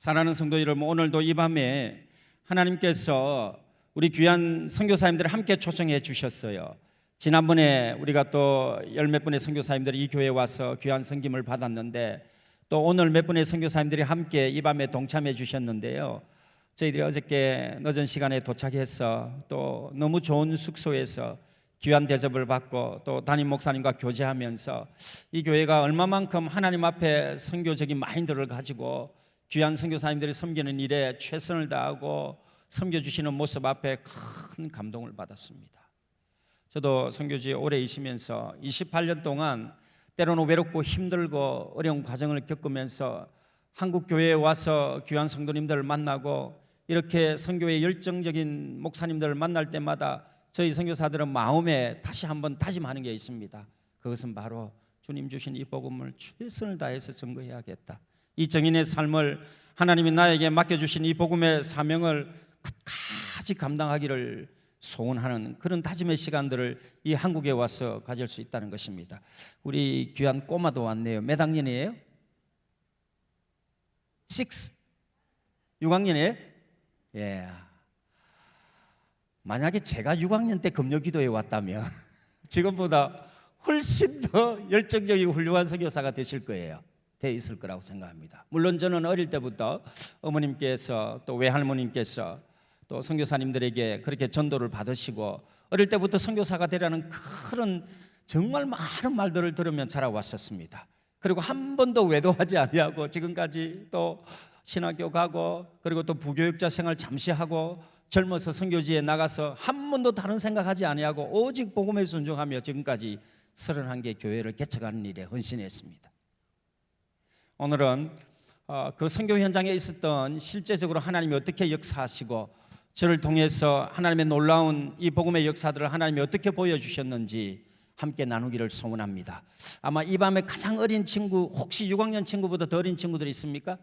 사랑하는 성도 여러분, 오늘도 이 밤에 하나님께서 우리 귀한 선교사님들을 함께 초청해 주셨어요. 지난번에 우리가 또 열 몇 분의 선교사님들이 이 교회에 와서 귀한 섬김을 받았는데, 또 오늘 몇 분의 선교사님들이 함께 이 밤에 동참해 주셨는데요. 저희들이 어저께 늦은 시간에 도착해서 또 너무 좋은 숙소에서 귀한 대접을 받고 또 담임 목사님과 교제하면서 이 교회가 얼마만큼 하나님 앞에 선교적인 마인드를 가지고 귀한 선교사님들이 섬기는 일에 최선을 다하고 섬겨주시는 모습 앞에 큰 감동을 받았습니다. 저도 선교지에 오래 있으면서 28년 동안 때로는 외롭고 힘들고 어려운 과정을 겪으면서 한국 교회에 와서 귀한 성도님들을 만나고 이렇게 선교의 열정적인 목사님들을 만날 때마다 저희 선교사들은 마음에 다시 한번 다짐하는 게 있습니다. 그것은 바로 주님 주신 이 복음을 최선을 다해서 증거해야겠다. 이 정인의 삶을, 하나님이 나에게 맡겨주신 이 복음의 사명을 끝까지 감당하기를 소원하는 그런 다짐의 시간들을 이 한국에 와서 가질 수 있다는 것입니다. 우리 귀한 꼬마도 왔네요. 몇 학년이에요? 6학년이에요? 예. 만약에 제가 6학년 때 금요기도에 왔다면 지금보다 훨씬 더 열정적이고 훌륭한 선교사가 되실 거예요. 돼 있을 거라고 생각합니다. 물론 저는 어릴 때부터 어머님께서 또 외할머님께서 또 선교사님들에게 그렇게 전도를 받으시고 어릴 때부터 선교사가 되라는 그런 정말 많은 말들을 들으며 자라왔었습니다. 그리고 한 번도 외도하지 아니하고 지금까지 또 신학교 가고 그리고 또 부교육자 생활 잠시 하고 젊어서 선교지에 나가서 한 번도 다른 생각하지 아니하고 오직 복음에 순종하며 지금까지 31개 교회를 개척하는 일에 헌신했습니다. 오늘은 그 선교 현장에 있었던 실제적으로 하나님이 어떻게 역사하시고 저를 통해서 하나님의 놀라운 이 복음의 역사들을 하나님이 어떻게 보여주셨는지 함께 나누기를 소원합니다. 아마 이 밤에 가장 어린 친구, 혹시 6학년 친구보다 더 어린 친구들이 있습니까?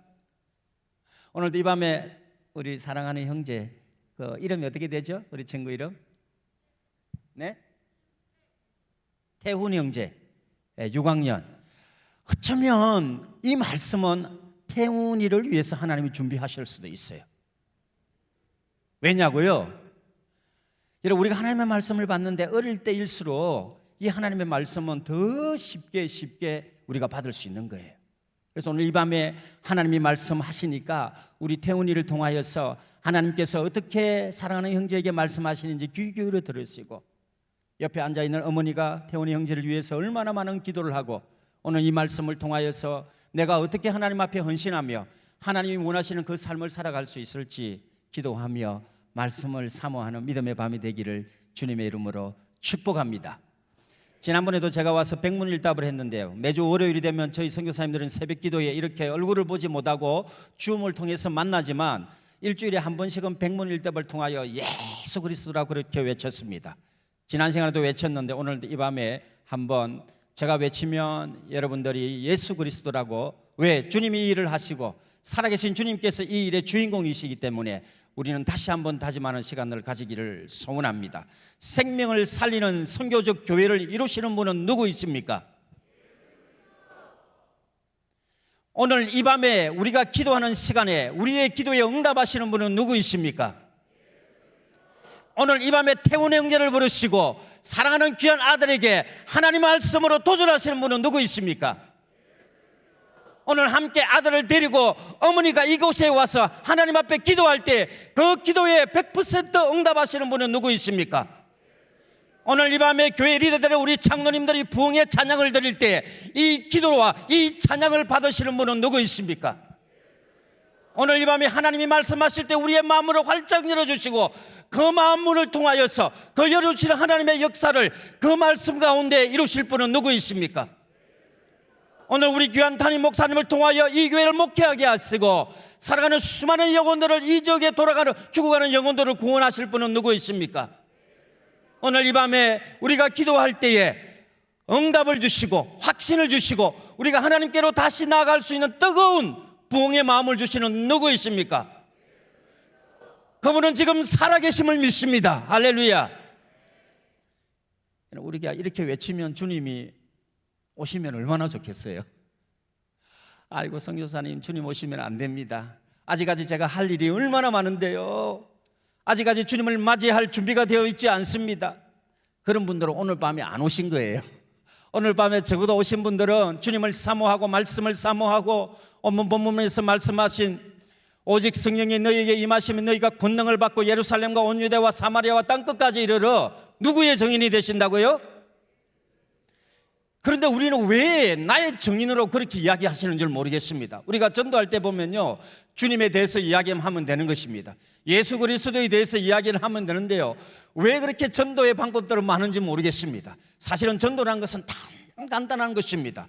오늘도 이 밤에 우리 사랑하는 형제 그 이름이 어떻게 되죠? 우리 친구 이름? 네? 태훈 형제, 6학년. 어쩌면 이 말씀은 태훈이를 위해서 하나님이 준비하실 수도 있어요. 왜냐고요? 여러분, 우리가 하나님의 말씀을 받는데 어릴 때일수록 이 하나님의 말씀은 더 쉽게 우리가 받을 수 있는 거예요. 그래서 오늘 이 밤에 하나님이 말씀하시니까 우리 태훈이를 통하여서 하나님께서 어떻게 사랑하는 형제에게 말씀하시는지 귀 기울여 들으시고, 옆에 앉아있는 어머니가 태훈이 형제를 위해서 얼마나 많은 기도를 하고 오늘 이 말씀을 통하여서 내가 어떻게 하나님 앞에 헌신하며 하나님이 원하시는 그 삶을 살아갈 수 있을지 기도하며 말씀을 사모하는 믿음의 밤이 되기를 주님의 이름으로 축복합니다. 지난번에도 제가 와서 백문일답을 했는데요, 매주 월요일이 되면 저희 선교사님들은 새벽 기도에 이렇게 얼굴을 보지 못하고 줌을 통해서 만나지만 일주일에 한 번씩은 백문일답을 통하여 예수 그리스도라고 그렇게 외쳤습니다. 지난 시간에도 외쳤는데 오늘 이 밤에 한번 제가 외치면 여러분들이 예수 그리스도라고, 왜? 주님이 이 일을 하시고 살아계신 주님께서 이 일의 주인공이시기 때문에 우리는 다시 한번 다짐하는 시간을 가지기를 소원합니다. 생명을 살리는 선교적 교회를 이루시는 분은 누구 있습니까? 오늘 이 밤에 우리가 기도하는 시간에 우리의 기도에 응답하시는 분은 누구 있습니까? 오늘 이 밤에 태훈의 형제를 부르시고 사랑하는 귀한 아들에게 하나님 말씀으로 도전하시는 분은 누구 있습니까? 오늘 함께 아들을 데리고 어머니가 이곳에 와서 하나님 앞에 기도할 때 그 기도에 100% 응답하시는 분은 누구 있습니까? 오늘 이 밤에 교회 리더들의 우리 장로님들이 부흥의 찬양을 드릴 때 이 기도와 이 찬양을 받으시는 분은 누구 있습니까? 오늘 이 밤에 하나님이 말씀하실 때 우리의 마음을 활짝 열어주시고 그 마음문을 통하여서 그 열어주시는 하나님의 역사를 그 말씀 가운데 이루실 분은 누구 있습니까? 오늘 우리 귀한 담임 목사님을 통하여 이 교회를 목회하게 하시고 살아가는 수많은 영혼들을, 이 지역에 돌아가는 죽어가는 영혼들을 구원하실 분은 누구 있습니까? 오늘 이 밤에 우리가 기도할 때에 응답을 주시고 확신을 주시고 우리가 하나님께로 다시 나아갈 수 있는 뜨거운 부흥의 마음을 주시는 누구 있습니까? 그분은 지금 살아계심을 믿습니다. 할렐루야. 우리가 이렇게 외치면 주님이 오시면 얼마나 좋겠어요. 아이고 선교사님 주님 오시면 안 됩니다. 아직까지 제가 할 일이 얼마나 많은데요. 아직까지 주님을 맞이할 준비가 되어 있지 않습니다. 그런 분들은 오늘 밤에 안 오신 거예요. 오늘 밤에 적어도 오신 분들은 주님을 사모하고 말씀을 사모하고 오늘 본문에서 말씀하신 오직 성령이 너희에게 임하시면 너희가 권능을 받고 예루살렘과 온 유대와 사마리아와 땅끝까지 이르러 누구의 증인이 되신다고요? 그런데 우리는 왜 나의 증인으로 그렇게 이야기하시는 줄 모르겠습니다. 우리가 전도할 때 보면요, 주님에 대해서 이야기하면 되는 것입니다. 예수 그리스도에 대해서 이야기를 하면 되는데요, 왜 그렇게 전도의 방법들은 많은지 모르겠습니다. 사실은 전도라는 것은 간단한 것입니다.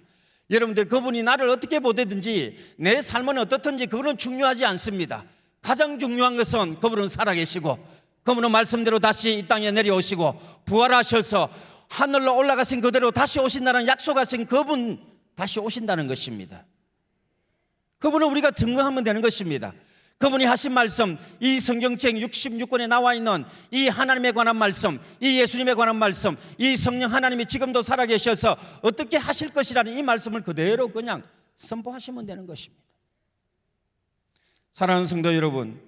여러분들, 그분이 나를 어떻게 보내든지 내 삶은 어떻든지 그거는 중요하지 않습니다. 가장 중요한 것은 그분은 살아계시고 그분은 말씀대로 다시 이 땅에 내려오시고 부활하셔서 하늘로 올라가신 그대로 다시 오신다는 약속하신 그분 다시 오신다는 것입니다. 그분을 우리가 증거하면 되는 것입니다. 그분이 하신 말씀, 이 성경책 66권에 나와 있는 이 하나님에 관한 말씀, 이 예수님에 관한 말씀, 이 성령 하나님이 지금도 살아계셔서 어떻게 하실 것이라는 이 말씀을 그대로 그냥 선포하시면 되는 것입니다. 사랑하는 성도 여러분,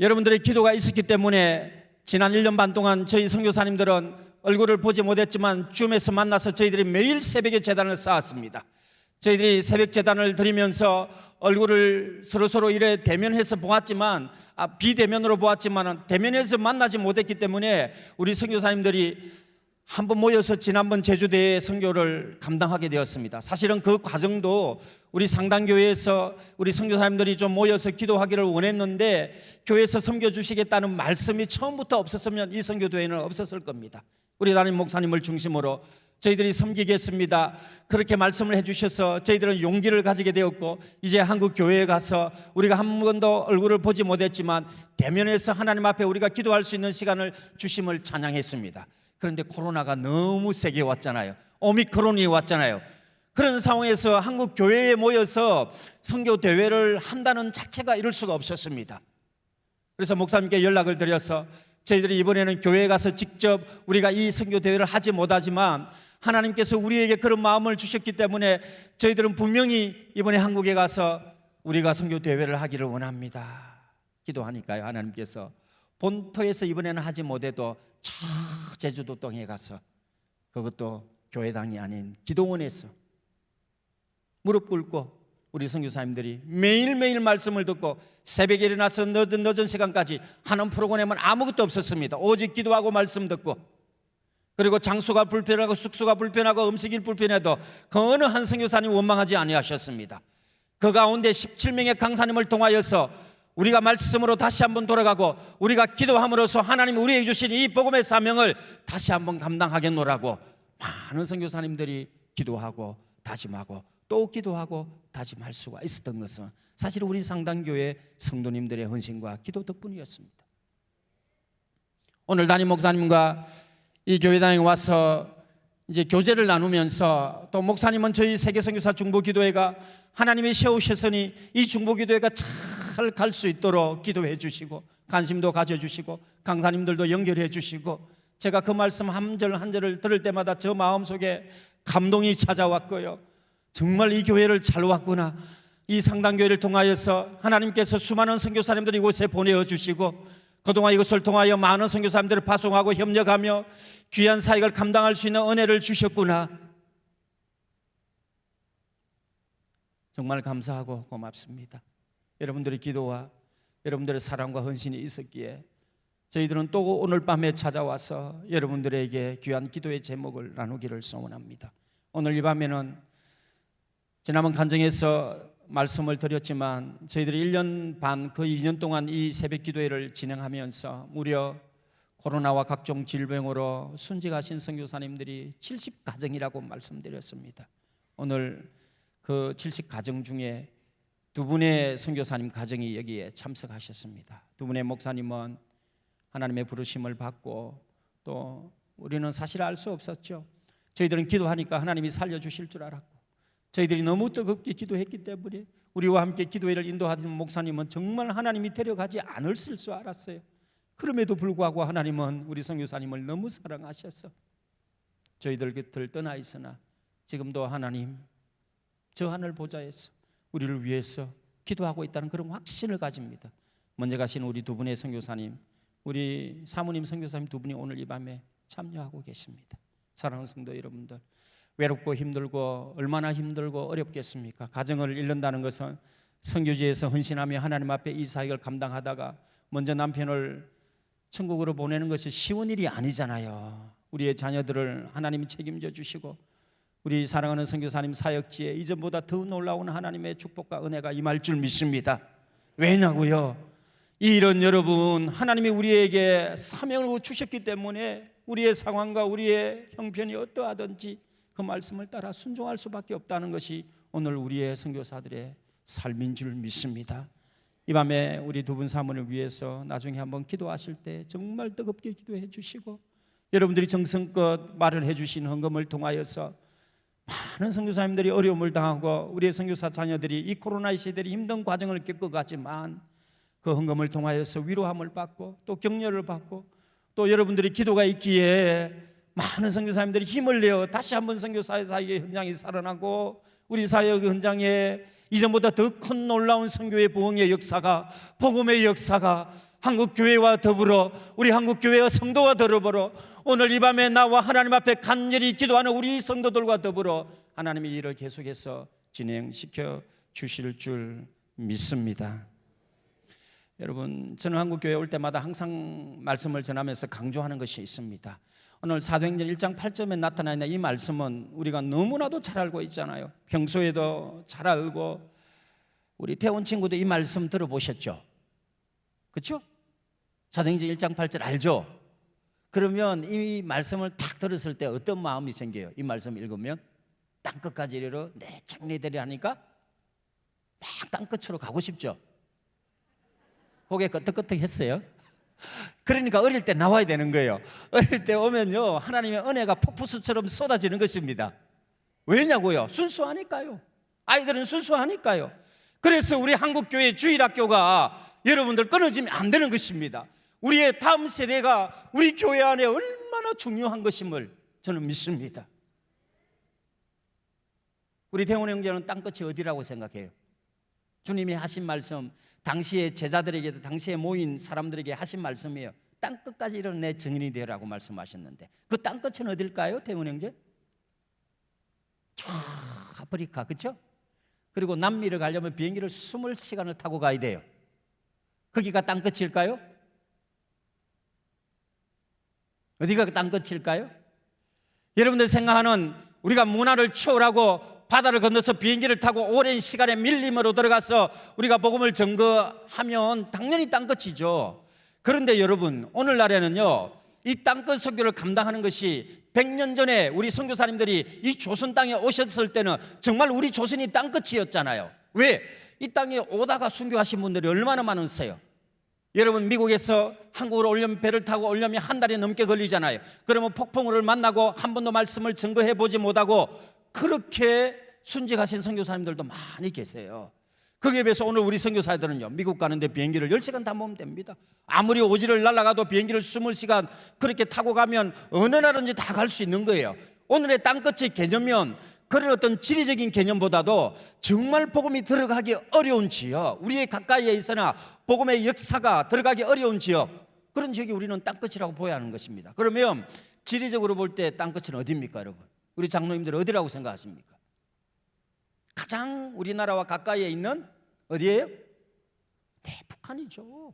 여러분들의 기도가 있었기 때문에 지난 1년 반 동안 저희 선교사님들은 얼굴을 보지 못했지만 줌에서 만나서 저희들이 매일 새벽에 제단을 쌓았습니다. 저희들이 새벽 제단을 드리면서 얼굴을 서로 이래 대면해서 보았지만 비대면으로 보았지만 대면해서 만나지 못했기 때문에 우리 선교사님들이 한번 모여서 지난번 제주대회 선교를 감당하게 되었습니다. 사실은 그 과정도 우리 상당교회에서 우리 선교사님들이 좀 모여서 기도하기를 원했는데 교회에서 섬겨주시겠다는 말씀이 처음부터 없었으면 이 선교대회는 없었을 겁니다. 우리 담임 목사님을 중심으로 저희들이 섬기겠습니다, 그렇게 말씀을 해주셔서 저희들은 용기를 가지게 되었고, 이제 한국 교회에 가서 우리가 한 번도 얼굴을 보지 못했지만 대면해서 하나님 앞에 우리가 기도할 수 있는 시간을 주심을 찬양했습니다. 그런데 코로나가 너무 세게 왔잖아요. 오미크론이 왔잖아요. 그런 상황에서 한국 교회에 모여서 선교 대회를 한다는 자체가 이룰 수가 없었습니다. 그래서 목사님께 연락을 드려서 저희들이 이번에는 교회에 가서 직접 우리가 이 선교 대회를 하지 못하지만 하나님께서 우리에게 그런 마음을 주셨기 때문에 저희들은 분명히 이번에 한국에 가서 우리가 선교 대회를 하기를 원합니다. 기도하니까요, 하나님께서 본토에서 이번에는 하지 못해도 저 제주도 땅에 가서, 그것도 교회당이 아닌 기도원에서 무릎 꿇고 우리 선교사님들이 매일매일 말씀을 듣고 새벽에 일어나서 늦은 시간까지 하는 프로그램은 아무것도 없었습니다. 오직 기도하고 말씀 듣고, 그리고 장소가 불편하고 숙소가 불편하고 음식이 불편해도 그 어느 한 선교사님 원망하지 아니하셨습니다. 그 가운데 17명의 강사님을 통하여서 우리가 말씀으로 다시 한번 돌아가고 우리가 기도함으로써 하나님이 우리에게 주신 이 복음의 사명을 다시 한번 감당하겠노라고 많은 선교사님들이 기도하고 다짐하고 또 기도하고 다짐할 수가 있었던 것은 사실 우리 상당교회 성도님들의 헌신과 기도 덕분이었습니다. 오늘 담임 목사님과 이 교회당에 와서 이제 교제를 나누면서, 또 목사님은 저희 세계선교사 중보기도회가 하나님이 세우셨으니 이 중보기도회가 잘 갈 수 있도록 기도해 주시고 관심도 가져주시고 강사님들도 연결해 주시고, 제가 그 말씀 한 절 한 절을 들을 때마다 저 마음속에 감동이 찾아왔고요, 정말 이 교회를 잘 왔구나, 이 상당교회를 통하여서 하나님께서 수많은 선교사님들을 이곳에 보내주시고 그동안 이것을 통하여 많은 선교사님들을 파송하고 협력하며 귀한 사역을 감당할 수 있는 은혜를 주셨구나. 정말 감사하고 고맙습니다. 여러분들의 기도와 여러분들의 사랑과 헌신이 있었기에 저희들은 또 오늘 밤에 찾아와서 여러분들에게 귀한 기도의 제목을 나누기를 소원합니다. 오늘 이 밤에는 지난번 간증에서 말씀을 드렸지만 저희들이 1년 반, 거의 2년 동안 이 새벽 기도회를 진행하면서 무려 코로나와 각종 질병으로 순직하신 선교사님들이 70가정이라고 말씀드렸습니다. 오늘 그 70가정 중에 두 분의 선교사님 가정이 여기에 참석하셨습니다. 두 분의 목사님은 하나님의 부르심을 받고, 또 우리는 사실 알 수 없었죠. 저희들은 기도하니까 하나님이 살려주실 줄 알았고, 저희들이 너무 뜨겁게 기도했기 때문에 우리와 함께 기도회를 인도하는 목사님은 정말 하나님이 데려가지 않으실 줄 알았어요. 그럼에도 불구하고 하나님은 우리 선교사님을 너무 사랑하셔서 저희들 곁을 떠나 있으나 지금도 하나님 저 하늘 보좌에서 우리를 위해서 기도하고 있다는 그런 확신을 가집니다. 먼저 가신 우리 두 분의 선교사님, 우리 사모님 선교사님 두 분이 오늘 이 밤에 참여하고 계십니다. 사랑하는 성도 여러분들, 외롭고 힘들고 얼마나 힘들고 어렵겠습니까? 가정을 잃는다는 것은 선교지에서 헌신하며 하나님 앞에 이 사역을 감당하다가 먼저 남편을 천국으로 보내는 것이 쉬운 일이 아니잖아요. 우리의 자녀들을 하나님이 책임져 주시고 우리 사랑하는 선교사님 사역지에 이전보다 더 놀라운 하나님의 축복과 은혜가 임할 줄 믿습니다. 왜냐고요? 이 일은 여러분, 하나님이 우리에게 사명을 주셨기 때문에 우리의 상황과 우리의 형편이 어떠하든지 그 말씀을 따라 순종할 수밖에 없다는 것이 오늘 우리의 선교사들의 삶인 줄 믿습니다. 이 밤에 우리 두 분 사모를 위해서 나중에 한번 기도하실 때 정말 뜨겁게 기도해 주시고 여러분들이 정성껏 마련해 주신 헌금을 통하여서 많은 선교사님들이 어려움을 당하고 우리의 선교사 자녀들이 이 코로나 시대에 힘든 과정을 겪어가지만 그 헌금을 통하여서 위로함을 받고 또 격려를 받고 또 여러분들이 기도가 있기에 많은 선교사님들이 힘을 내어 다시 한번 선교사의 사역의 현장이 살아나고 우리 사역의 현장에 이전보다 더 큰 놀라운 선교의 부흥의 역사가, 복음의 역사가 한국교회와 더불어 우리 한국교회와 성도와 더불어 오늘 이 밤에 나와 하나님 앞에 간절히 기도하는 우리 성도들과 더불어 하나님이 일을 계속해서 진행시켜 주실 줄 믿습니다. 여러분, 저는 한국교회 올 때마다 항상 말씀을 전하면서 강조하는 것이 있습니다. 오늘 사도행전 1장 8절에 나타나 있는 이 말씀은 우리가 너무나도 잘 알고 있잖아요. 평소에도 잘 알고 우리 태원 친구도 이 말씀 들어보셨죠? 그렇죠? 사도행전 1장 8절 알죠? 그러면 이 말씀을 딱 들었을 때 어떤 마음이 생겨요? 이 말씀 읽으면 땅끝까지 이르러 내 장래되리 하니까 막 땅끝으로 가고 싶죠? 고개 끄덕끄덕했어요. 그러니까 어릴 때 나와야 되는 거예요. 어릴 때 오면요 하나님의 은혜가 폭포수처럼 쏟아지는 것입니다. 왜냐고요? 순수하니까요. 아이들은 순수하니까요. 그래서 우리 한국교회 주일학교가 여러분들 끊어지면 안 되는 것입니다. 우리의 다음 세대가 우리 교회 안에 얼마나 중요한 것임을 저는 믿습니다. 우리 대원 형제는 땅끝이 어디라고 생각해요? 주님이 하신 말씀, 당시의 제자들에게, 당시에 모인 사람들에게 하신 말씀이에요. 땅끝까지 이르러 내 증인이 되라고 말씀하셨는데 그 땅끝은 어딜까요? 대원 형제? 저 아프리카, 그렇죠? 그리고 남미를 가려면 비행기를 20시간을 타고 가야 돼요. 거기가 땅끝일까요? 어디가 땅끝일까요? 여러분들 생각하는 우리가 문화를 초월하고 바다를 건너서 비행기를 타고 오랜 시간의 밀림으로 들어가서 우리가 복음을 전거하면 당연히 땅끝이죠. 그런데 여러분, 오늘날에는요 이 땅끝 선교를 감당하는 것이 100년 전에 우리 선교사님들이 이 조선 땅에 오셨을 때는 정말 우리 조선이 땅끝이었잖아요. 왜? 이 땅에 오다가 순교하신 분들이 얼마나 많으세요? 여러분, 미국에서 한국으로 오려면 배를 타고 오려면 한 달이 넘게 걸리잖아요. 그러면 폭풍우를 만나고 한 번도 말씀을 증거해 보지 못하고 그렇게 순직하신 선교사님들도 많이 계세요. 거기에 비해서 오늘 우리 선교사들은요 미국 가는데 비행기를 10시간 다 모으면 됩니다. 아무리 오지를 날아가도 비행기를 20시간 그렇게 타고 가면 어느 나라든지 다 갈 수 있는 거예요. 오늘의 땅끝의 개념은 그런 어떤 지리적인 개념보다도 정말 복음이 들어가기 어려운 지역, 우리의 가까이에 있으나 복음의 역사가 들어가기 어려운 지역, 그런 지역이 우리는 땅끝이라고 보여야 하는 것입니다. 그러면 지리적으로 볼 때 땅끝은 어디입니까, 여러분? 우리 장로님들 어디라고 생각하십니까? 가장 우리나라와 가까이에 있는 어디예요? 네, 북한이죠.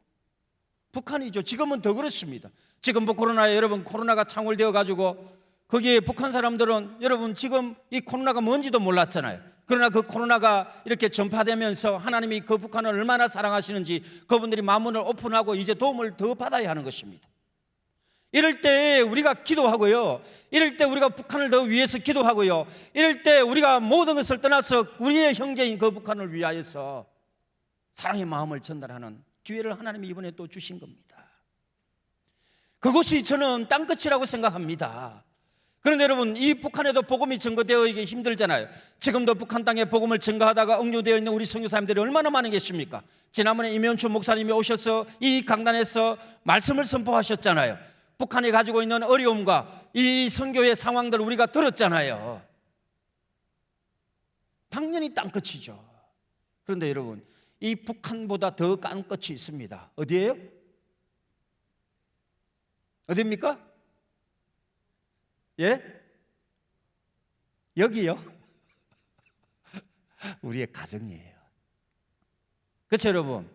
북한이죠. 지금은 더 그렇습니다. 지금 코로나에 여러분 코로나가 창궐되어 가지고 거기에 북한 사람들은 여러분 지금 이 코로나가 뭔지도 몰랐잖아요. 그러나 그 코로나가 이렇게 전파되면서 하나님이 그 북한을 얼마나 사랑하시는지 그분들이 마음문을 오픈하고 이제 도움을 더 받아야 하는 것입니다. 이럴 때 우리가 기도하고요, 이럴 때 우리가 북한을 더 위해서 기도하고요, 이럴 때 우리가 모든 것을 떠나서 우리의 형제인 그 북한을 위하여서 사랑의 마음을 전달하는 기회를 하나님이 이번에 또 주신 겁니다. 그것이 저는 땅끝이라고 생각합니다. 그런데 여러분, 이 북한에도 복음이 증거되어지기 힘들잖아요. 지금도 북한 땅에 복음을 증거하다가 억류되어 있는 우리 선교사님들이 얼마나 많은 것입니까? 지난번에 임현춘 목사님이 오셔서 이 강단에서 말씀을 선포하셨잖아요. 북한이 가지고 있는 어려움과 이 선교의 상황들을 우리가 들었잖아요. 당연히 땅끝이죠. 그런데 여러분, 이 북한보다 더 깐 끝이 있습니다. 어디예요? 어디입니까? 예? 여기요. 우리의 가정이에요. 그렇죠, 여러분?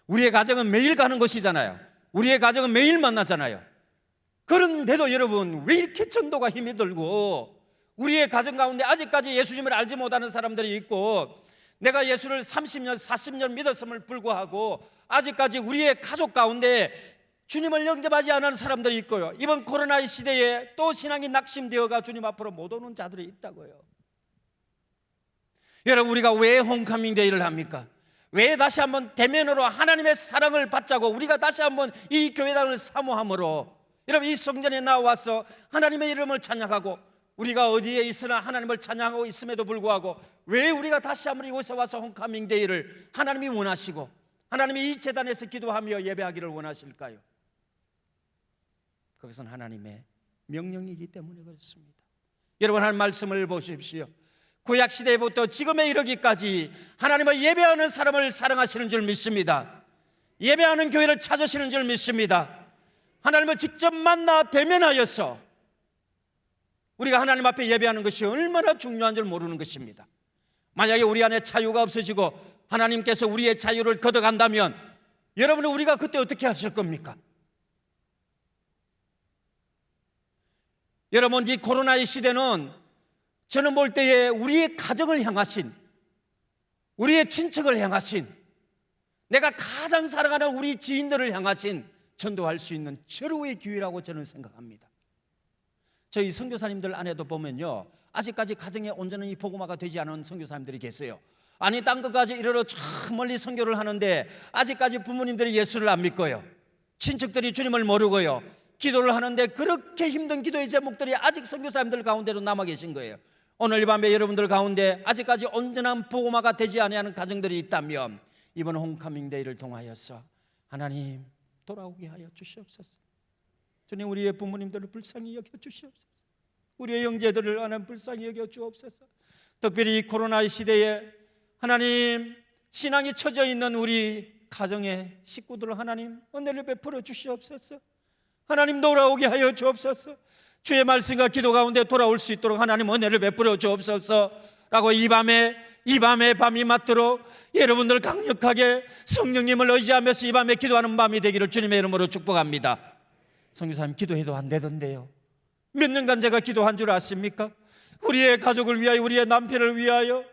우리의 가정은 매일 가는 곳이잖아요. 우리의 가정은 매일 만나잖아요. 그런데도 여러분, 왜 이렇게 전도가 힘이 들고 우리의 가정 가운데 아직까지 예수님을 알지 못하는 사람들이 있고, 내가 예수를 30년, 40년 믿었음을 불구하고 아직까지 우리의 가족 가운데 주님을 영접하지 않은 사람들이 있고요, 이번 코로나의 시대에 또 신앙이 낙심되어가 주님 앞으로 못 오는 자들이 있다고요. 여러분, 우리가 왜 홈커밍 데이를 합니까? 왜 다시 한번 대면으로 하나님의 사랑을 받자고 우리가 다시 한번 이 교회당을 사모함으로, 여러분, 이 성전에 나와서 하나님의 이름을 찬양하고, 우리가 어디에 있으나 하나님을 찬양하고 있음에도 불구하고 왜 우리가 다시 한번 이곳에 와서 홈커밍 데이를 하나님이 원하시고 하나님이 이 제단에서 기도하며 예배하기를 원하실까요? 그것은 하나님의 명령이기 때문에 그렇습니다. 여러분, 한 말씀을 보십시오. 구약시대부터 지금에 이르기까지 하나님을 예배하는 사람을 사랑하시는 줄 믿습니다. 예배하는 교회를 찾으시는 줄 믿습니다. 하나님을 직접 만나 대면하여서 우리가 하나님 앞에 예배하는 것이 얼마나 중요한 줄 모르는 것입니다. 만약에 우리 안에 자유가 없어지고 하나님께서 우리의 자유를 걷어간다면 여러분은 우리가 그때 어떻게 하실 겁니까? 여러분, 이 코로나의 시대는 저는 볼 때에 우리의 가정을 향하신, 우리의 친척을 향하신, 내가 가장 사랑하는 우리 지인들을 향하신 전도할 수 있는 절호의 기회라고 저는 생각합니다. 저희 선교사님들 안에도 보면요, 아직까지 가정에 온전히 복음화가 되지 않은 선교사님들이 계세요. 아니, 딴 것까지 이르러 저 멀리 선교를 하는데 아직까지 부모님들이 예수를 안 믿고요, 친척들이 주님을 모르고요, 기도를 하는데 그렇게 힘든 기도의 제목들이 아직 선교사님들 가운데로 남아 계신 거예요. 오늘 이 밤에 여러분들 가운데 아직까지 온전한 복음화가 되지 아니하는 가정들이 있다면 이번 홈커밍 데이를 통하여서 하나님 돌아오게 하여 주시옵소서. 주님, 우리의 부모님들을 불쌍히 여겨 주시옵소서. 우리의 형제들을 하나님 불쌍히 여겨 주옵소서. 특별히 코로나의 시대에 하나님 신앙이 처져 있는 우리 가정의 식구들을 하나님 은혜를 베풀어 주시옵소서. 하나님 돌아오게 하여 주옵소서. 주의 말씀과 기도 가운데 돌아올 수 있도록 하나님 은혜를 베풀어 주옵소서 라고 이 밤에 밤이 맞도록 여러분들 강력하게 성령님을 의지하면서 이 밤에 기도하는 밤이 되기를 주님의 이름으로 축복합니다. 선교사님, 기도해도 안 되던데요. 몇 년간 제가 기도한 줄 아십니까? 우리의 가족을 위하여, 우리의 남편을 위하여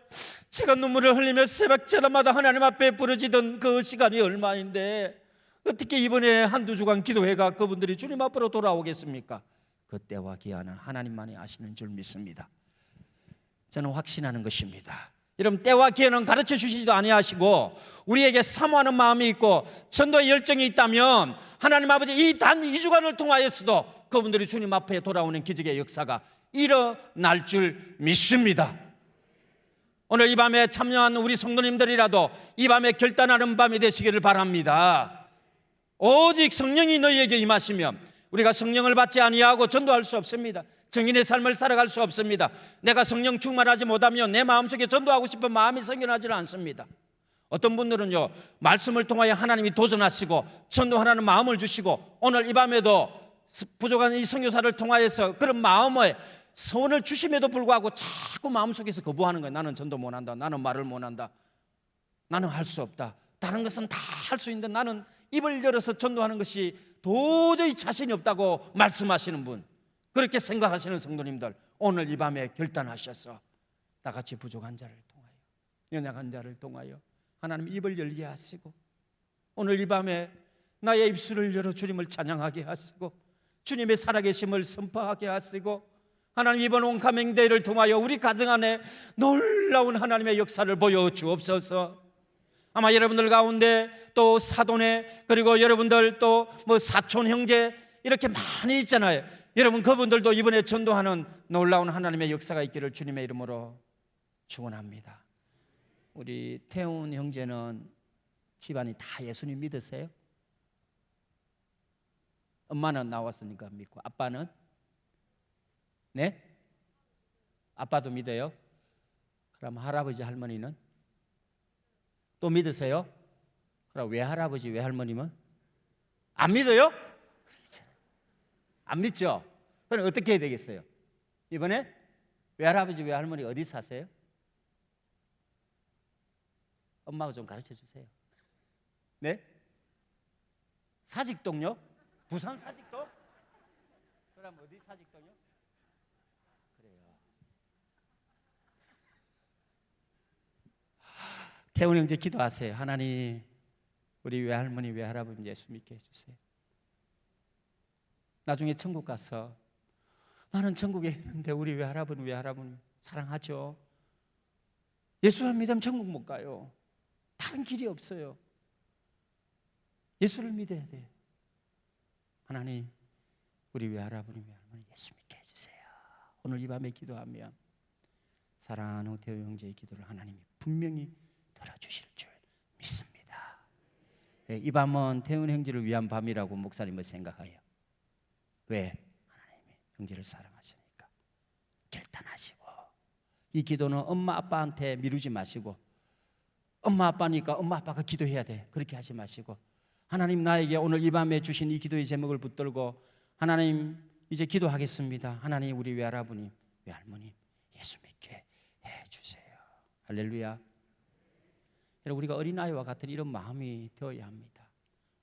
제가 눈물을 흘리며 새벽 제단마다 하나님 앞에 부르짖던 그 시간이 얼마인데 어떻게 이번에 한두 주간 기도회가 그분들이 주님 앞으로 돌아오겠습니까? 그때와 기한은 하나님만이 아시는 줄 믿습니다. 저는 확신하는 것입니다. 여러분, 때와 기한은 가르쳐 주시지도 아니하시고 우리에게 사모하는 마음이 있고 전도의 열정이 있다면 하나님 아버지 이 단 2주간을 통하여서도 그분들이 주님 앞에 돌아오는 기적의 역사가 일어날 줄 믿습니다. 오늘 이 밤에 참여한 우리 성도님들이라도 이 밤에 결단하는 밤이 되시기를 바랍니다. 오직 성령이 너희에게 임하시면 우리가 성령을 받지 아니하고 전도할 수 없습니다. 정인의 삶을 살아갈 수 없습니다. 내가 성령 충만하지 못하면 내 마음속에 전도하고 싶은 마음이 생겨나지는 않습니다. 어떤 분들은요, 말씀을 통하여 하나님이 도전하시고 전도하라는 마음을 주시고 오늘 이 밤에도 부족한 이 선교사를 통하여서 그런 마음의 소원을 주심에도 불구하고 자꾸 마음속에서 거부하는 거예요. 나는 전도 못한다, 나는 말을 못한다, 나는 할 수 없다, 다른 것은 다 할 수 있는데 나는 입을 열어서 전도하는 것이 도저히 자신이 없다고 말씀하시는 분, 그렇게 생각하시는 성도님들, 오늘 이 밤에 결단하셔서 나같이 부족한 자를 통하여, 연약한 자를 통하여 하나님 입을 열게 하시고 오늘 이 밤에 나의 입술을 열어 주님을 찬양하게 하시고 주님의 살아계심을 선포하게 하시고 하나님 이번 홈커밍 데이를 통하여 우리 가정 안에 놀라운 하나님의 역사를 보여주옵소서. 아마 여러분들 가운데 또 사돈에, 그리고 여러분들 또 뭐 사촌 형제 이렇게 많이 있잖아요. 여러분 그분들도 이번에 전도하는 놀라운 하나님의 역사가 있기를 주님의 이름으로 축원합니다. 우리 태훈 형제는 집안이 다 예수님 믿으세요? 엄마는 나왔으니까 믿고, 아빠는? 네? 아빠도 믿어요? 그럼 할아버지 할머니는? 또 믿으세요? 그럼 외할아버지 외할머님은 안 믿어요? 안 믿죠? 그럼 어떻게 해야 되겠어요? 이번에 외할아버지 외할머니 어디 사세요? 엄마가 좀 가르쳐 주세요. 네? 사직동요? 부산 사직동? 그럼 어디 사직동요? 그래요. 태훈 형제 기도하세요. 하나님, 우리 외할머니 외할아버지 예수 믿게 해주세요. 나중에 천국 가서 나는 천국에 있는데 우리 외할아버지 외할아버지 사랑하죠. 예수 안 믿으면 천국 못 가요. 다른 길이 없어요. 예수를 믿어야 돼. 하나님, 우리 외할아버지 외할머니 예수 믿게 해주세요. 오늘 이 밤에 기도하면 사랑하는 태호 형제의 기도를 하나님이 분명히 들어주실 줄 믿습니다. 이 밤은 태훈 형제를 위한 밤이라고 목사님은 생각해요. 왜? 하나님이 형제를 사랑하시니까. 결단하시고, 이 기도는 엄마 아빠한테 미루지 마시고, 엄마 아빠니까 엄마 아빠가 기도해야 돼, 그렇게 하지 마시고, 하나님 나에게 오늘 이 밤에 주신 이 기도의 제목을 붙들고, 하나님 이제 기도하겠습니다. 하나님 우리 외할아버님 외할머님 예수 믿게 해주세요. 할렐루야. 여러분, 우리가 어린아이와 같은 이런 마음이 되어야 합니다.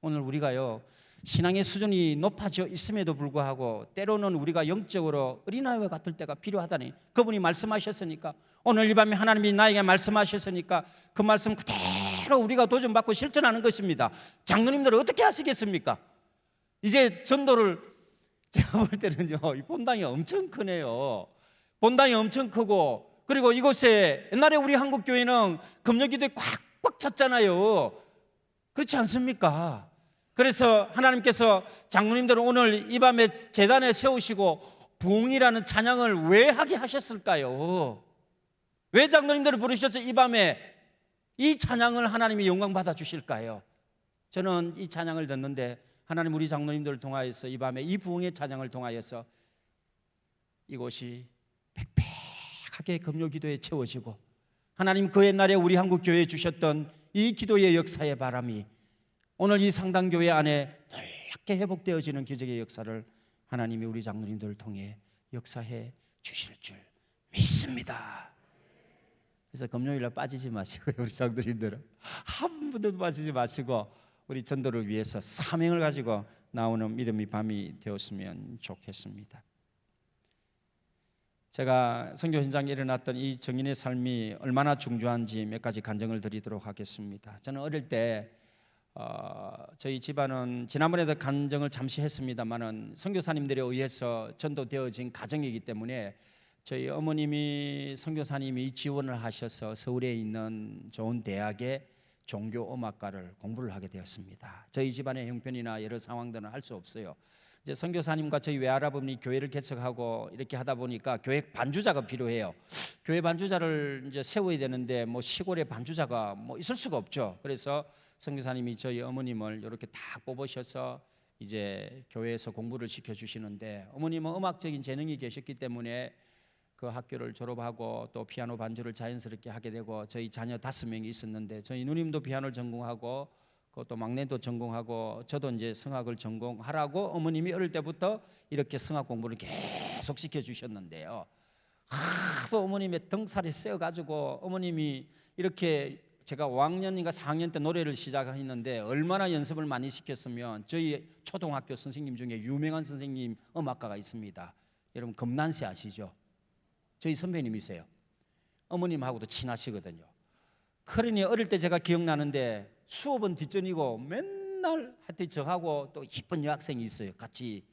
오늘 우리가요, 신앙의 수준이 높아져 있음에도 불구하고 때로는 우리가 영적으로 어린아이와 같을 때가 필요하다니, 그분이 말씀하셨으니까, 오늘 이 밤에 하나님이 나에게 말씀하셨으니까 그 말씀 그대로 우리가 도전받고 실천하는 것입니다. 장로님들은 어떻게 하시겠습니까? 이제 전도를 제가 볼 때는요, 이 본당이 엄청 크네요. 본당이 엄청 크고, 그리고 이곳에 옛날에 우리 한국교회는 금요기도에 꽉꽉 찼잖아요. 그렇지 않습니까? 그래서 하나님께서 장로님들은 오늘 이 밤에 제단에 세우시고 부흥이라는 찬양을 왜 하게 하셨을까요? 왜 장로님들을 부르셔서 이 밤에 이 찬양을 하나님이 영광 받아 주실까요? 저는 이 찬양을 듣는데 하나님 우리 장로님들을 통하여서 이 밤에 이 부흥의 찬양을 통하여서 이곳이 빽빽하게 금요기도에 채워지고, 하나님 그 옛날에 우리 한국교회에 주셨던 이 기도의 역사의 바람이 오늘 이 상당교회 안에 놀랍게 회복되어지는 기적의 역사를 하나님이 우리 장로님들을 통해 역사해 주실 줄 믿습니다. 그래서 금요일날 빠지지 마시고요, 우리 장로님들은 한 분도 빠지지 마시고 우리 전도를 위해서 사명을 가지고 나오는 믿음의 밤이 되었으면 좋겠습니다. 제가 선교 현장에 일어났던 이 정인의 삶이 얼마나 중요한지 몇 가지 간증을 드리도록 하겠습니다. 저는 어릴 때 저희 집안은 지난번에도 간증을 잠시 했습니다만은 선교사님들에 의해서 전도되어진 가정이기 때문에 저희 어머님이 선교사님이 지원을 하셔서 서울에 있는 좋은 대학에 종교음악과를 공부를 하게 되었습니다. 저희 집안의 형편이나 여러 상황들은 할 수 없어요. 이제 선교사님과 저희 외할아버님이 교회를 개척하고 이렇게 하다 보니까 교회 반주자가 필요해요. 교회 반주자를 이제 세워야 되는데 뭐 시골에 반주자가 뭐 있을 수가 없죠. 그래서 선교사님이 저희 어머님을 이렇게 다 뽑으셔서 이제 교회에서 공부를 시켜주시는데, 어머님은 음악적인 재능이 계셨기 때문에 그 학교를 졸업하고 또 피아노 반주를 자연스럽게 하게 되고, 저희 자녀 5명이 있었는데 저희 누님도 피아노를 전공하고 그것도 막내도 전공하고 저도 이제 성악을 전공하라고 어머님이 어릴 때부터 이렇게 성악 공부를 계속 시켜주셨는데요, 하도 어머님의 등살이 세어가지고 어머님이 이렇게, 제가 5학년인가 4학년 때 노래를 시작했는데 얼마나 연습을 많이 시켰으면, 저희 초등학교 선생님 중에 유명한 선생님 음악가가 있습니다. 여러분 금난세 아시죠? 저희 선배님이세요. 어머님하고도 친하시거든요. 그러니 어릴 때 제가 기억나는데 수업은 뒷전이고 맨날 하여튼 저하고 또 이쁜 여학생이 있어요. 같이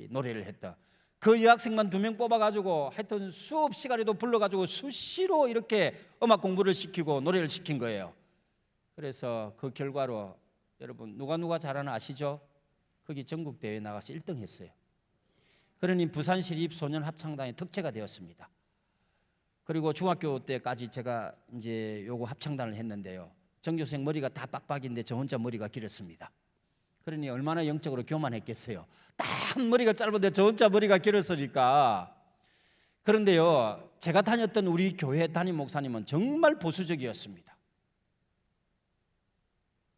노래를 했다. 그 여학생만 2명 뽑아가지고 하여튼 수업 시간에도 불러가지고 수시로 이렇게 음악 공부를 시키고 노래를 시킨 거예요. 그래서 그 결과로 여러분 누가 잘하나 아시죠? 거기 전국대회에 나가서 1등 했어요. 그러니 부산시립소년합창단의 특채가 되었습니다. 그리고 중학교 때까지 제가 이제 요거 합창단을 했는데요, 전교생 머리가 다 빡빡인데 저 혼자 머리가 길었습니다. 그러니 얼마나 영적으로 교만했겠어요. 딱 머리가 짧은데 저 혼자 머리가 길었으니까. 그런데요, 제가 다녔던 우리 교회 담임 목사님은 정말 보수적이었습니다.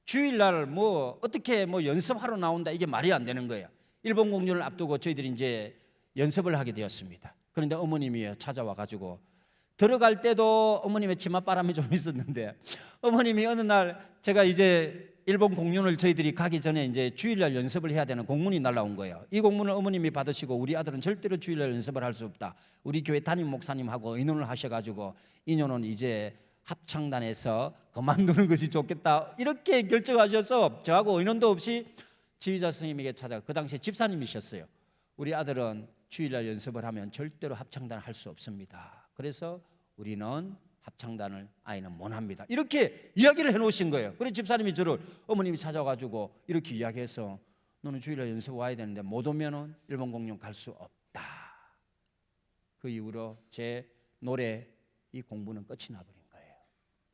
주일날 뭐 어떻게 뭐 연습하러 나온다, 이게 말이 안 되는 거예요. 일본 공연을 앞두고 저희들이 이제 연습을 하게 되었습니다. 그런데 어머님이 찾아와 가지고 들어갈 때도 어머님의 치맛바람이 좀 있었는데, 어머님이 어느 날 제가 이제 일본 공연을 저희들이 가기 전에 이제 주일날 연습을 해야 되는 공문이 날라온 거예요. 이 공문을 어머님이 받으시고, 우리 아들은 절대로 주일날 연습을 할 수 없다, 우리 교회 담임 목사님하고 의논을 하셔가지고 인연은 이제 합창단에서 그만두는 것이 좋겠다, 이렇게 결정하셔서 저하고 의논도 없이 지휘자 선생님에게 찾아가, 그 당시에 집사님이셨어요. 우리 아들은 주일날 연습을 하면 절대로 합창단을 할 수 없습니다. 그래서 우리는 합창단을 아이는 못 합니다, 이렇게 이야기를 해놓으신 거예요. 그래서 집사님이 저를, 어머님이 찾아가지고 이렇게 이야기해서 너는 주일날 연습 와야 되는데 못 오면은 일본 공연 갈 수 없다. 그 이후로 제 노래 이 공부는 끝이 나버린 거예요,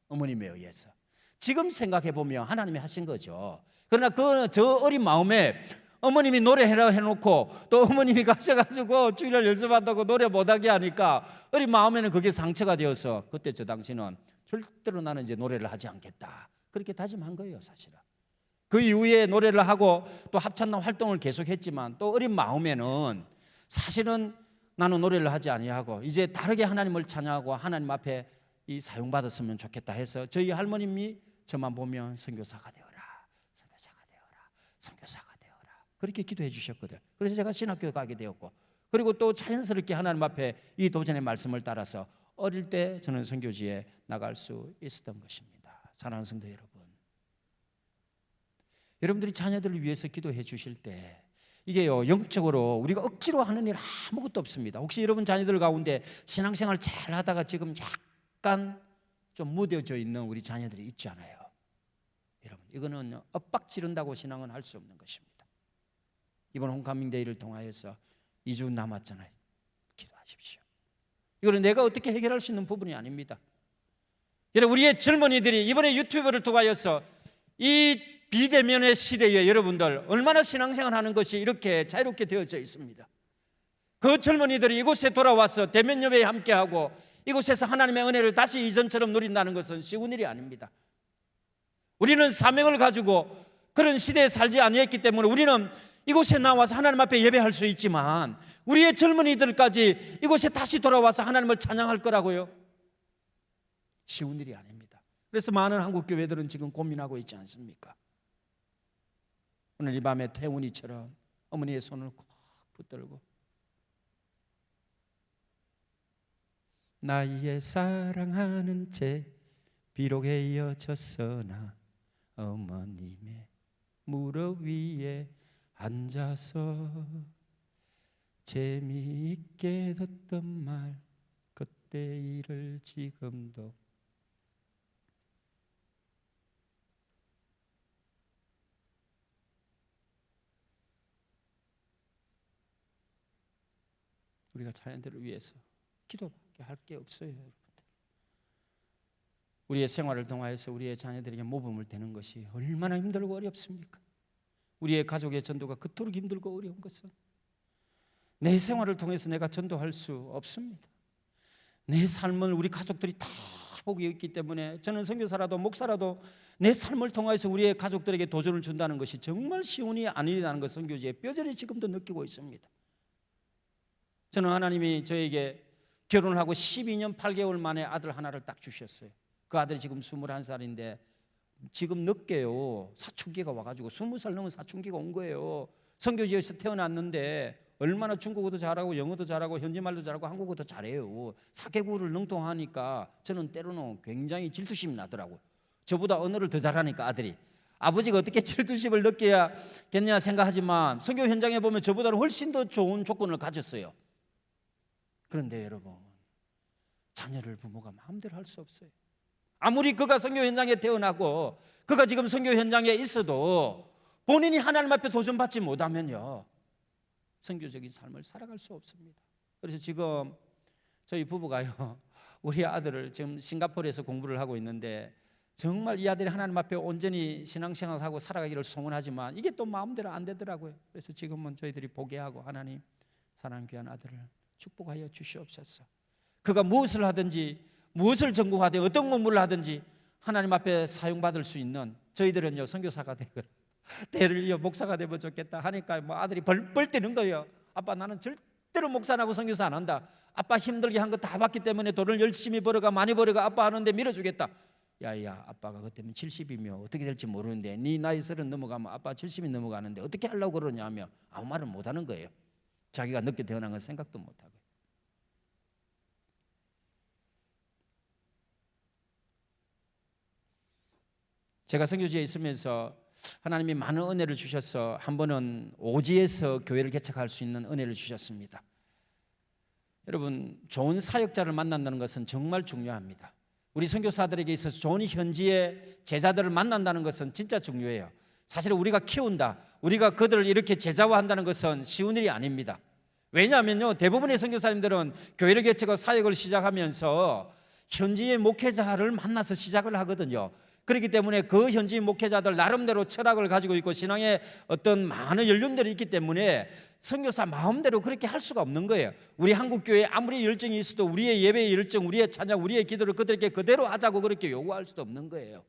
어머님에 의해서. 지금 생각해 보면 하나님이 하신 거죠. 그러나 저 어린 마음에 어머님이 노래해라 해놓고 또 어머님이 가셔가지고 주일날 연습한다고 노래 못하게 하니까 어린 마음에는 그게 상처가 되어서, 그때 저 당시는 절대로 나는 이제 노래를 하지 않겠다, 그렇게 다짐한 거예요, 사실은. 그 이후에 노래를 하고 또 합창단 활동을 계속했지만, 또 어린 마음에는 사실은 나는 노래를 하지 아니하고 이제 다르게 하나님을 찬양하고 하나님 앞에 이 사용받았으면 좋겠다 해서 저희 할머님이 저만 보면 선교사가 되어라, 선교사가 되어라, 선교사가 그렇게 기도해 주셨거든. 그래서 제가 신학교에 가게 되었고, 그리고 또 자연스럽게 하나님 앞에 이 도전의 말씀을 따라서 어릴 때 저는 선교지에 나갈 수 있었던 것입니다. 사랑하는 성도 여러분, 여러분들이 자녀들을 위해서 기도해 주실 때 이게요, 영적으로 우리가 억지로 하는 일 아무것도 없습니다. 혹시 여러분 자녀들 가운데 신앙생활 잘 하다가 지금 약간 좀 무뎌져 있는 우리 자녀들이 있지 않아요? 여러분, 이거는 엇박 지른다고 신앙은 할 수 없는 것입니다. 이번 홈커밍데이를 통하여서 2주 남았잖아요. 기도하십시오. 이거는 내가 어떻게 해결할 수 있는 부분이 아닙니다. 여러분, 우리의 젊은이들이 이번에 유튜브를 통하여서 이 비대면의 시대에 여러분들 얼마나 신앙생활 하는 것이 이렇게 자유롭게 되어져 있습니다. 그 젊은이들이 이곳에 돌아와서 대면 예배에 함께하고 이곳에서 하나님의 은혜를 다시 이전처럼 누린다는 것은 쉬운 일이 아닙니다. 우리는 사명을 가지고 그런 시대에 살지 아니했기 때문에 우리는 이곳에 나와서 하나님 앞에 예배할 수 있지만, 우리의 젊은이들까지 이곳에 다시 돌아와서 하나님을 찬양할 거라고요? 쉬운 일이 아닙니다. 그래서 많은 한국 교회들은 지금 고민하고 있지 않습니까? 오늘 이 밤에 태훈이처럼 어머니의 손을 꼭 붙들고, 나의 사랑하는 채 비록 헤어졌으나 어머님의 무릎 위에 앉아서 재미있게 듣던 말 그때 일을 지금도 우리가 자녀들을 위해서 기도밖에 할 게 없어요. 여러분들, 우리의 생활을 통하여서 우리의 자녀들에게 모범을 되는 것이 얼마나 힘들고 어렵습니까? 우리의 가족의 전도가 그토록 힘들고 어려운 것은 내 생활을 통해서 내가 전도할 수 없습니다. 내 삶은 우리 가족들이 다 보고 있기 때문에 저는 선교사라도 목사라도 내 삶을 통해서 우리의 가족들에게 도전을 준다는 것이 정말 쉬운 일이 아니라는 것 선교지에 뼈저리 지금도 느끼고 있습니다. 저는 하나님이 저에게 결혼을 하고 12년 8개월 만에 아들 하나를 딱 주셨어요. 그 아들이 지금 21살인데 지금 늦게요 사춘기가 와가지고 20살 넘은 사춘기가 온 거예요. 선교지에서 태어났는데 얼마나 중국어도 잘하고 영어도 잘하고 현지말도 잘하고 한국어도 잘해요. 4개국어를 능통하니까 저는 때로는 굉장히 질투심이 나더라고요. 저보다 언어를 더 잘하니까 아들이. 아버지가 어떻게 질투심을 느껴야겠냐 생각하지만 선교 현장에 보면 저보다는 훨씬 더 좋은 조건을 가졌어요. 그런데 여러분, 자녀를 부모가 마음대로 할 수 없어요. 아무리 그가 선교 현장에 태어나고 그가 지금 선교 현장에 있어도 본인이 하나님 앞에 도전받지 못하면요 선교적인 삶을 살아갈 수 없습니다. 그래서 지금 저희 부부가요 우리 아들을 지금 싱가포르에서 공부를 하고 있는데 정말 이 아들이 하나님 앞에 온전히 신앙생활하고 살아가기를 소원하지만 이게 또 마음대로 안 되더라고요. 그래서 지금은 저희들이 포기하고 하나님 사랑 귀한 아들을 축복하여 주시옵소서. 그가 무엇을 하든지 무엇을 전공하든 어떤 공부를 하든지 하나님 앞에 사용받을 수 있는 저희들은요 선교사가 되고 대를 목사가 되면 좋겠다 하니까 뭐 아들이 벌벌 뛰는 거예요. 아빠 나는 절대로 목사 안 하고 선교사 안 한다. 아빠 힘들게 한 거 다 받기 때문에 돈을 열심히 벌어가 많이 벌어가 아빠 하는데 밀어주겠다. 야야 아빠가 그때면 70이며 어떻게 될지 모르는데 네 나이 30 넘어가면 아빠 70이 넘어가는데 어떻게 하려고 그러냐 하며 아무 말을 못하는 거예요. 자기가 늦게 태어난 건 생각도 못하고. 제가 선교지에 있으면서 하나님이 많은 은혜를 주셔서 한 번은 오지에서 교회를 개척할 수 있는 은혜를 주셨습니다. 여러분 좋은 사역자를 만난다는 것은 정말 중요합니다. 우리 선교사들에게 있어서 좋은 현지의 제자들을 만난다는 것은 진짜 중요해요. 사실 우리가 키운다, 우리가 그들을 이렇게 제자화한다는 것은 쉬운 일이 아닙니다. 왜냐하면요 대부분의 선교사님들은 교회를 개척하고 사역을 시작하면서 현지의 목회자를 만나서 시작을 하거든요. 그렇기 때문에 그 현지 목회자들 나름대로 철학을 가지고 있고 신앙에 어떤 많은 연륜들이 있기 때문에 선교사 마음대로 그렇게 할 수가 없는 거예요. 우리 한국교회에 아무리 열정이 있어도 우리의 예배의 열정, 우리의 찬양, 우리의 기도를 그들에게 그대로 하자고 그렇게 요구할 수도 없는 거예요.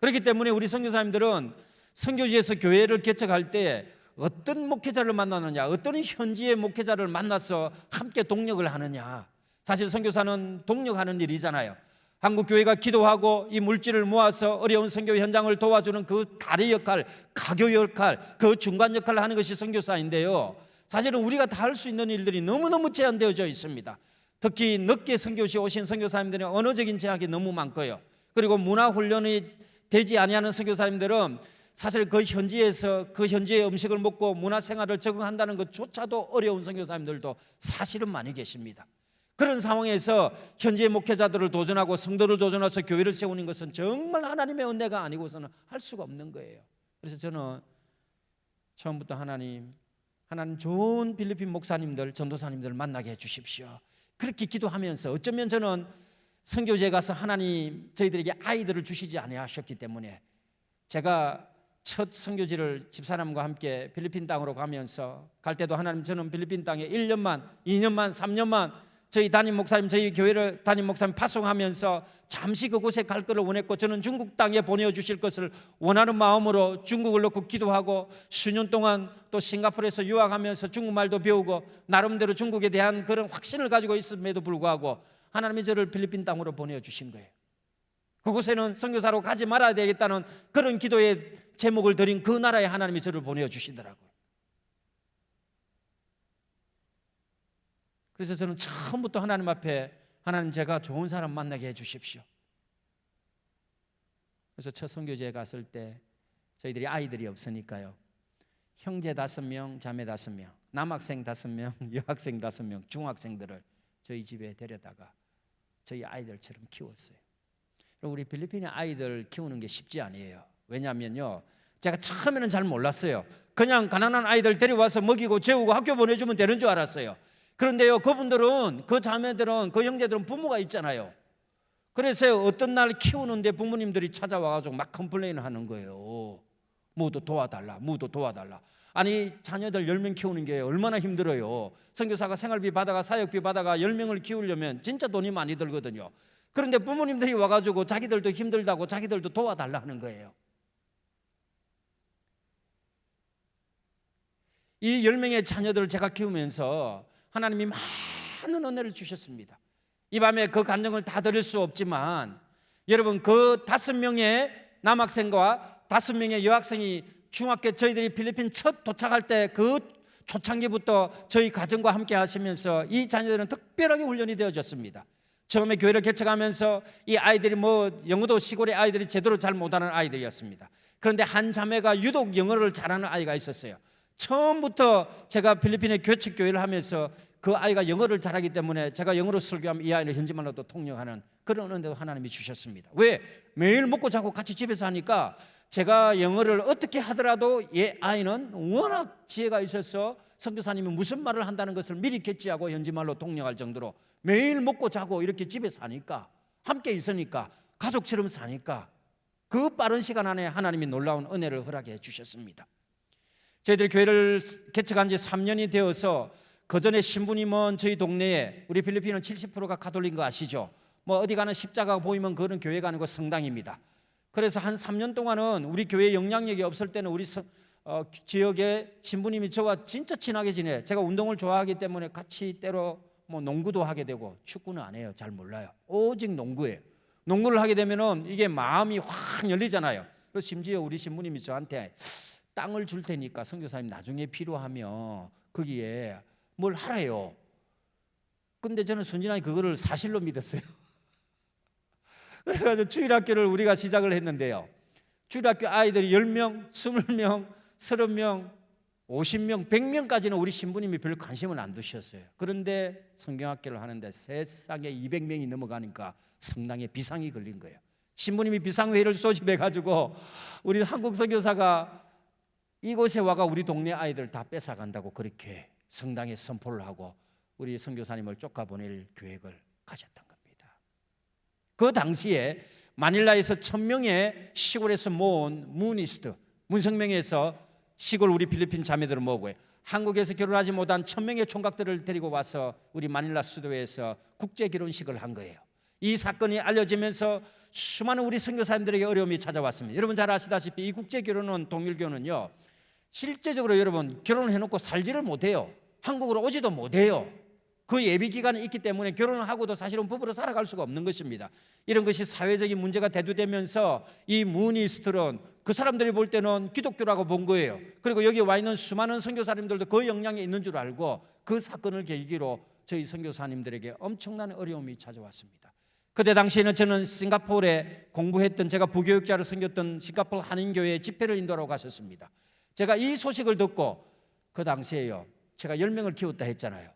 그렇기 때문에 우리 선교사님들은 선교지에서 교회를 개척할 때 어떤 목회자를 만나느냐, 어떤 현지의 목회자를 만나서 함께 동력을 하느냐. 사실 선교사는 동력하는 일이잖아요. 한국 교회가 기도하고 이 물질을 모아서 어려운 선교 현장을 도와주는 그 다리 역할, 가교 역할, 그 중간 역할을 하는 것이 선교사인데요. 사실은 우리가 다 할 수 있는 일들이 너무너무 제한되어져 있습니다. 특히 늦게 선교시에 오신 선교사님들은 언어적인 제약이 너무 많고요. 그리고 문화훈련이 되지 아니하는 선교사님들은 사실 그 현지에서 그 현지의 음식을 먹고 문화생활을 적응한다는 것조차도 어려운 선교사님들도 사실은 많이 계십니다. 그런 상황에서 현지의 목회자들을 도전하고 성도를 도전해서 교회를 세우는 것은 정말 하나님의 은혜가 아니고서는 할 수가 없는 거예요. 그래서 저는 처음부터 하나님 좋은 필리핀 목사님들, 전도사님들을 만나게 해주십시오. 그렇게 기도하면서 어쩌면 저는 선교지에 가서 하나님 저희들에게 아이들을 주시지 아니하셨기 때문에 제가 첫 선교지를 집사람과 함께 필리핀 땅으로 가면서 갈 때도 하나님 저는 필리핀 땅에 1년만, 2년만, 3년만 저희 담임 목사님, 저희 교회를 담임 목사님 파송하면서 잠시 그곳에 갈 것을 원했고 저는 중국 땅에 보내주실 것을 원하는 마음으로 중국을 놓고 기도하고 수년 동안 또 싱가포르에서 유학하면서 중국말도 배우고 나름대로 중국에 대한 그런 확신을 가지고 있음에도 불구하고 하나님이 저를 필리핀 땅으로 보내주신 거예요. 그곳에는 선교사로 가지 말아야 되겠다는 그런 기도의 제목을 드린 그 나라에 하나님이 저를 보내주시더라고요. 그래서 저는 처음부터 하나님 앞에 하나님 제가 좋은 사람 만나게 해주십시오. 그래서 첫 선교지에 갔을 때 저희들이 아이들이 없으니까요. 형제 5명, 자매 5명, 남학생 5명, 여학생 5명, 중학생들을 저희 집에 데려다가 저희 아이들처럼 키웠어요. 우리 필리핀의 아이들 키우는 게 쉽지 아니에요. 왜냐하면요 제가 처음에는 잘 몰랐어요. 그냥 가난한 아이들 데려와서 먹이고 재우고 학교 보내주면 되는 줄 알았어요. 그런데요 그분들은 그 자매들은 그 형제들은 부모가 있잖아요. 그래서 어떤 날 키우는데 부모님들이 찾아와가지고 막 컴플레인 하는 거예요. 모두 도와달라, 모두 도와달라. 아니 자녀들 10명 키우는 게 얼마나 힘들어요. 선교사가 생활비 받아가 사역비 받아가 10명을 키우려면 진짜 돈이 많이 들거든요. 그런데 부모님들이 와가지고 자기들도 힘들다고 자기들도 도와달라 하는 거예요. 이 10명의 자녀들을 제가 키우면서 하나님이 많은 은혜를 주셨습니다. 이 밤에 그 감정을 다 드릴 수 없지만 여러분 그 5명의 남학생과 5명의 여학생이 중학교 저희들이 필리핀 첫 도착할 때 그 초창기부터 저희 가정과 함께 하시면서 이 자녀들은 특별하게 훈련이 되어졌습니다. 처음에 교회를 개척하면서 이 아이들이 영어도 시골의 아이들이 제대로 잘 못하는 아이들이었습니다. 그런데 한 자매가 유독 영어를 잘하는 아이가 있었어요. 처음부터 제가 필리핀에 개척교회를 하면서 그 아이가 영어를 잘하기 때문에 제가 영어로 설교하면 이 아이를 현지말로도 통역하는 그런 은혜도 하나님이 주셨습니다. 왜? 매일 먹고 자고 같이 집에서 하니까 제가 영어를 어떻게 하더라도 얘 아이는 워낙 지혜가 있어서 선교사님이 무슨 말을 한다는 것을 미리 캐치하고 현지말로 통역할 정도로 매일 먹고 자고 이렇게 집에 사니까 함께 있으니까 가족처럼 사니까 그 빠른 시간 안에 하나님이 놀라운 은혜를 허락해 주셨습니다. 저희들 교회를 개척한 지 3년이 되어서 그전에 신분이 먼 저희 동네에 우리 필리핀은 70%가 가톨릭인 거 아시죠? 어디 가는 십자가가 보이면 그거는 교회가 아니고 성당입니다. 그래서 한 3년 동안은 우리 교회 영향력이 없을 때는 우리 지역의 신부님이 저와 진짜 친하게 지내. 제가 운동을 좋아하기 때문에 같이 때로 뭐 농구도 하게 되고, 축구는 안 해요. 잘 몰라요. 오직 농구예요. 농구를 하게 되면은 이게 마음이 확 열리잖아요. 그래서 심지어 우리 신부님이 저한테 땅을 줄 테니까 선교사님 나중에 필요하면 거기에 뭘 하래요. 근데 저는 순진하게 그거를 사실로 믿었어요. 그래가지고 주일학교를 우리가 시작을 했는데요, 주일학교 아이들이 10명, 20명, 30명, 50명, 100명까지는 우리 신부님이 별 관심을 안 두셨어요. 그런데 성경학교를 하는데 세상에 200명이 넘어가니까 성당에 비상이 걸린 거예요. 신부님이 비상회의를 소집해가지고 우리 한국 선교사가 이곳에 와가 우리 동네 아이들 다 뺏어간다고 그렇게 성당에 선포를 하고 우리 선교사님을 쫓아보낼 계획을 가졌던 겁니다. 그 당시에 마닐라에서 1000명의 시골에서 모은 무니스트, 문성명에서 시골 우리 필리핀 자매들을 모으고 한국에서 결혼하지 못한 1000명의 총각들을 데리고 와서 우리 마닐라 수도에서 국제 결혼식을 한 거예요. 이 사건이 알려지면서 수많은 우리 선교사님들에게 어려움이 찾아왔습니다. 여러분 잘 아시다시피 이 국제 결혼은, 동일교는요, 실제적으로 여러분 결혼을 해놓고 살지를 못해요. 한국으로 오지도 못해요. 그 예비 기간이 있기 때문에 결혼을 하고도 사실은 부부로 살아갈 수가 없는 것입니다. 이런 것이 사회적인 문제가 대두되면서 이 무니스트는 그 사람들이 볼 때는 기독교라고 본 거예요. 그리고 여기 와 있는 수많은 선교사님들도 그 영향이 있는 줄 알고 그 사건을 계기로 저희 선교사님들에게 엄청난 어려움이 찾아왔습니다. 그때 당시에는 저는 싱가포르에 공부했던, 제가 부교육자로 섬겼던 싱가포르 한인교회에 집회를 인도하러 갔었습니다. 제가 이 소식을 듣고 그 당시에요, 제가 10명을 키웠다 했잖아요.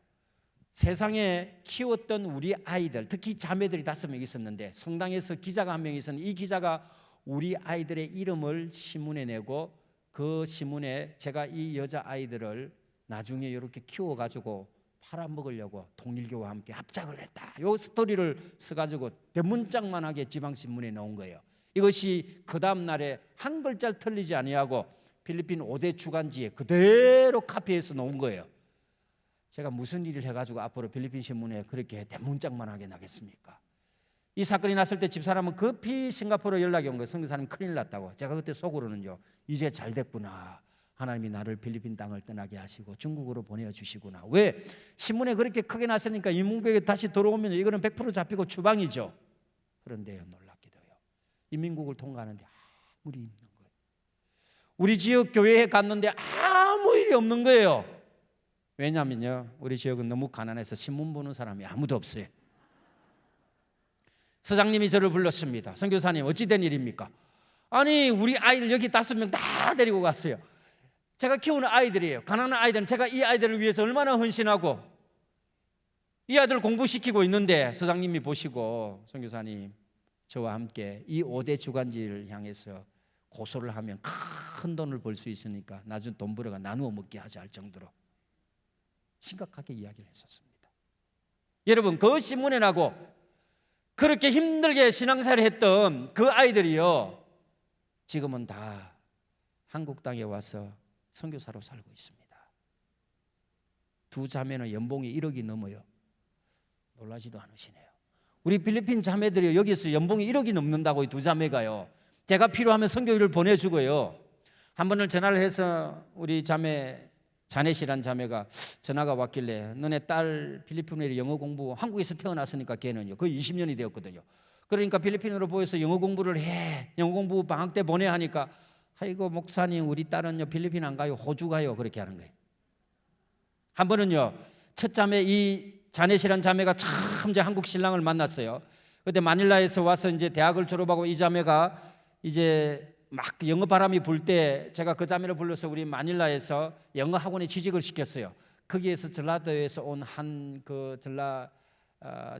세상에 키웠던 우리 아이들, 특히 자매들이 5명 있었는데 성당에서 기자가 1명 있었는데 이 기자가 우리 아이들의 이름을 신문에 내고 그 신문에 제가 이 여자 아이들을 나중에 이렇게 키워가지고 팔아먹으려고 통일교와 함께 합작을 했다, 이 스토리를 써가지고 대문짝만하게 지방신문에 넣은 거예요. 이것이 그 다음 날에 한 글자를 틀리지 아니하고 필리핀 5대 주간지에 그대로 카피해서 놓은 거예요. 제가 무슨 일을 해가지고 앞으로 필리핀 신문에 그렇게 대문짝만하게 나겠습니까? 이 사건이 났을 때 집사람은 급히 싱가포르 연락이 온 거예요. 선교사님 큰일 났다고. 제가 그때 속으로는요, 이제 잘 됐구나, 하나님이 나를 필리핀 땅을 떠나게 하시고 중국으로 보내주시구나. 왜? 신문에 그렇게 크게 났으니까 인민국에 다시 들어오면 이거는 100% 잡히고 추방이죠. 그런데요, 놀랍게도요, 인민국을 통과하는데 아무 일이 없는 거예요. 우리 지역 교회에 갔는데 아무 일이 없는 거예요. 왜냐하면요, 우리 지역은 너무 가난해서 신문 보는 사람이 아무도 없어요. 서장님이 저를 불렀습니다. 선교사님, 어찌 된 일입니까? 아니, 우리 아이들 여기 5명 다 데리고 갔어요. 제가 키우는 아이들이에요. 가난한 아이들은 제가 이 아이들을 위해서 얼마나 헌신하고 이 아이들을 공부시키고 있는데, 서장님이 보시고 선교사님, 저와 함께 이 5대 주간지를 향해서 고소를 하면 큰 돈을 벌 수 있으니까 나중에 돈 벌어가 나누어 먹게 하자 할 정도로 심각하게 이야기를 했었습니다. 여러분, 그 신문에 나고 그렇게 힘들게 신앙생활을 했던 그 아이들이요, 지금은 다 한국 땅에 와서 선교사로 살고 있습니다. 2 자매는 연봉이 1억이 넘어요. 놀라지도 않으시네요. 우리 필리핀 자매들이 여기서 연봉이 1억이 넘는다고, 이 2 자매가요. 제가 필요하면 선교일을 보내주고요. 한 번을 전화를 해서 우리 자넷이란 자매가 전화가 왔길래, 너네 딸 필리핀으로 영어 공부, 한국에서 태어났으니까 걔는요 거의 20년이 되었거든요. 그러니까 필리핀으로 보여서 영어 공부를 해, 영어 공부 방학 때 보내 하니까, 아이고 목사님, 우리 딸은요 필리핀 안 가요, 호주 가요, 그렇게 하는 거예요. 한 번은요, 첫 자매, 이 자넷이란 자매가 참 이제 한국 신랑을 만났어요. 그때 마닐라에서 와서 이제 대학을 졸업하고 이 자매가 이제 막 영어 바람이 불 때 제가 그 자매를 불러서 우리 마닐라에서 영어 학원에 취직을 시켰어요. 거기에서 전라도에서 온 한 그 전라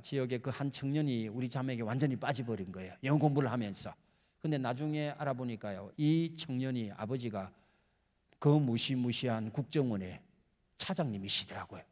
지역의 그 한 청년이 우리 자매에게 완전히 빠져버린 거예요, 영어 공부를 하면서. 근데 나중에 알아보니까요, 이 청년이 아버지가 그 무시무시한 국정원의 차장님이시더라고요.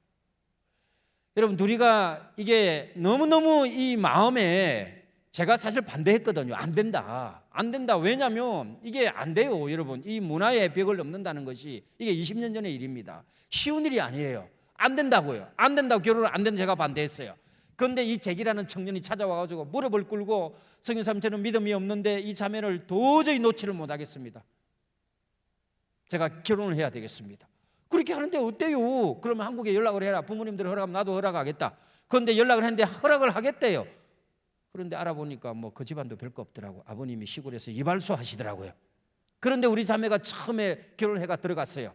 여러분, 둘이가 이게 너무너무 이 마음에, 제가 사실 반대했거든요. 안 된다, 안 된다. 왜냐하면 이게 안 돼요, 여러분. 이 문화의 벽을 넘는다는 것이 이게 20년 전의 일입니다. 쉬운 일이 아니에요. 안 된다고요. 안 된다고, 결혼을 안 된 제가 반대했어요. 그런데 이 잭이라는 청년이 찾아와가지고 무릎을 꿇고 선교사님, 저는 믿음이 없는데 이 자매를 도저히 놓지를 못하겠습니다. 제가 결혼을 해야 되겠습니다. 그렇게 하는데 어때요? 그러면 한국에 연락을 해라. 부모님들 허락하면 나도 허락하겠다. 그런데 연락을 했는데 허락을 하겠대요. 그런데 알아보니까 뭐 그 집안도 별거 없더라고. 아버님이 시골에서 이발소 하시더라고요. 그런데 우리 자매가 처음에 결혼해가 들어갔어요.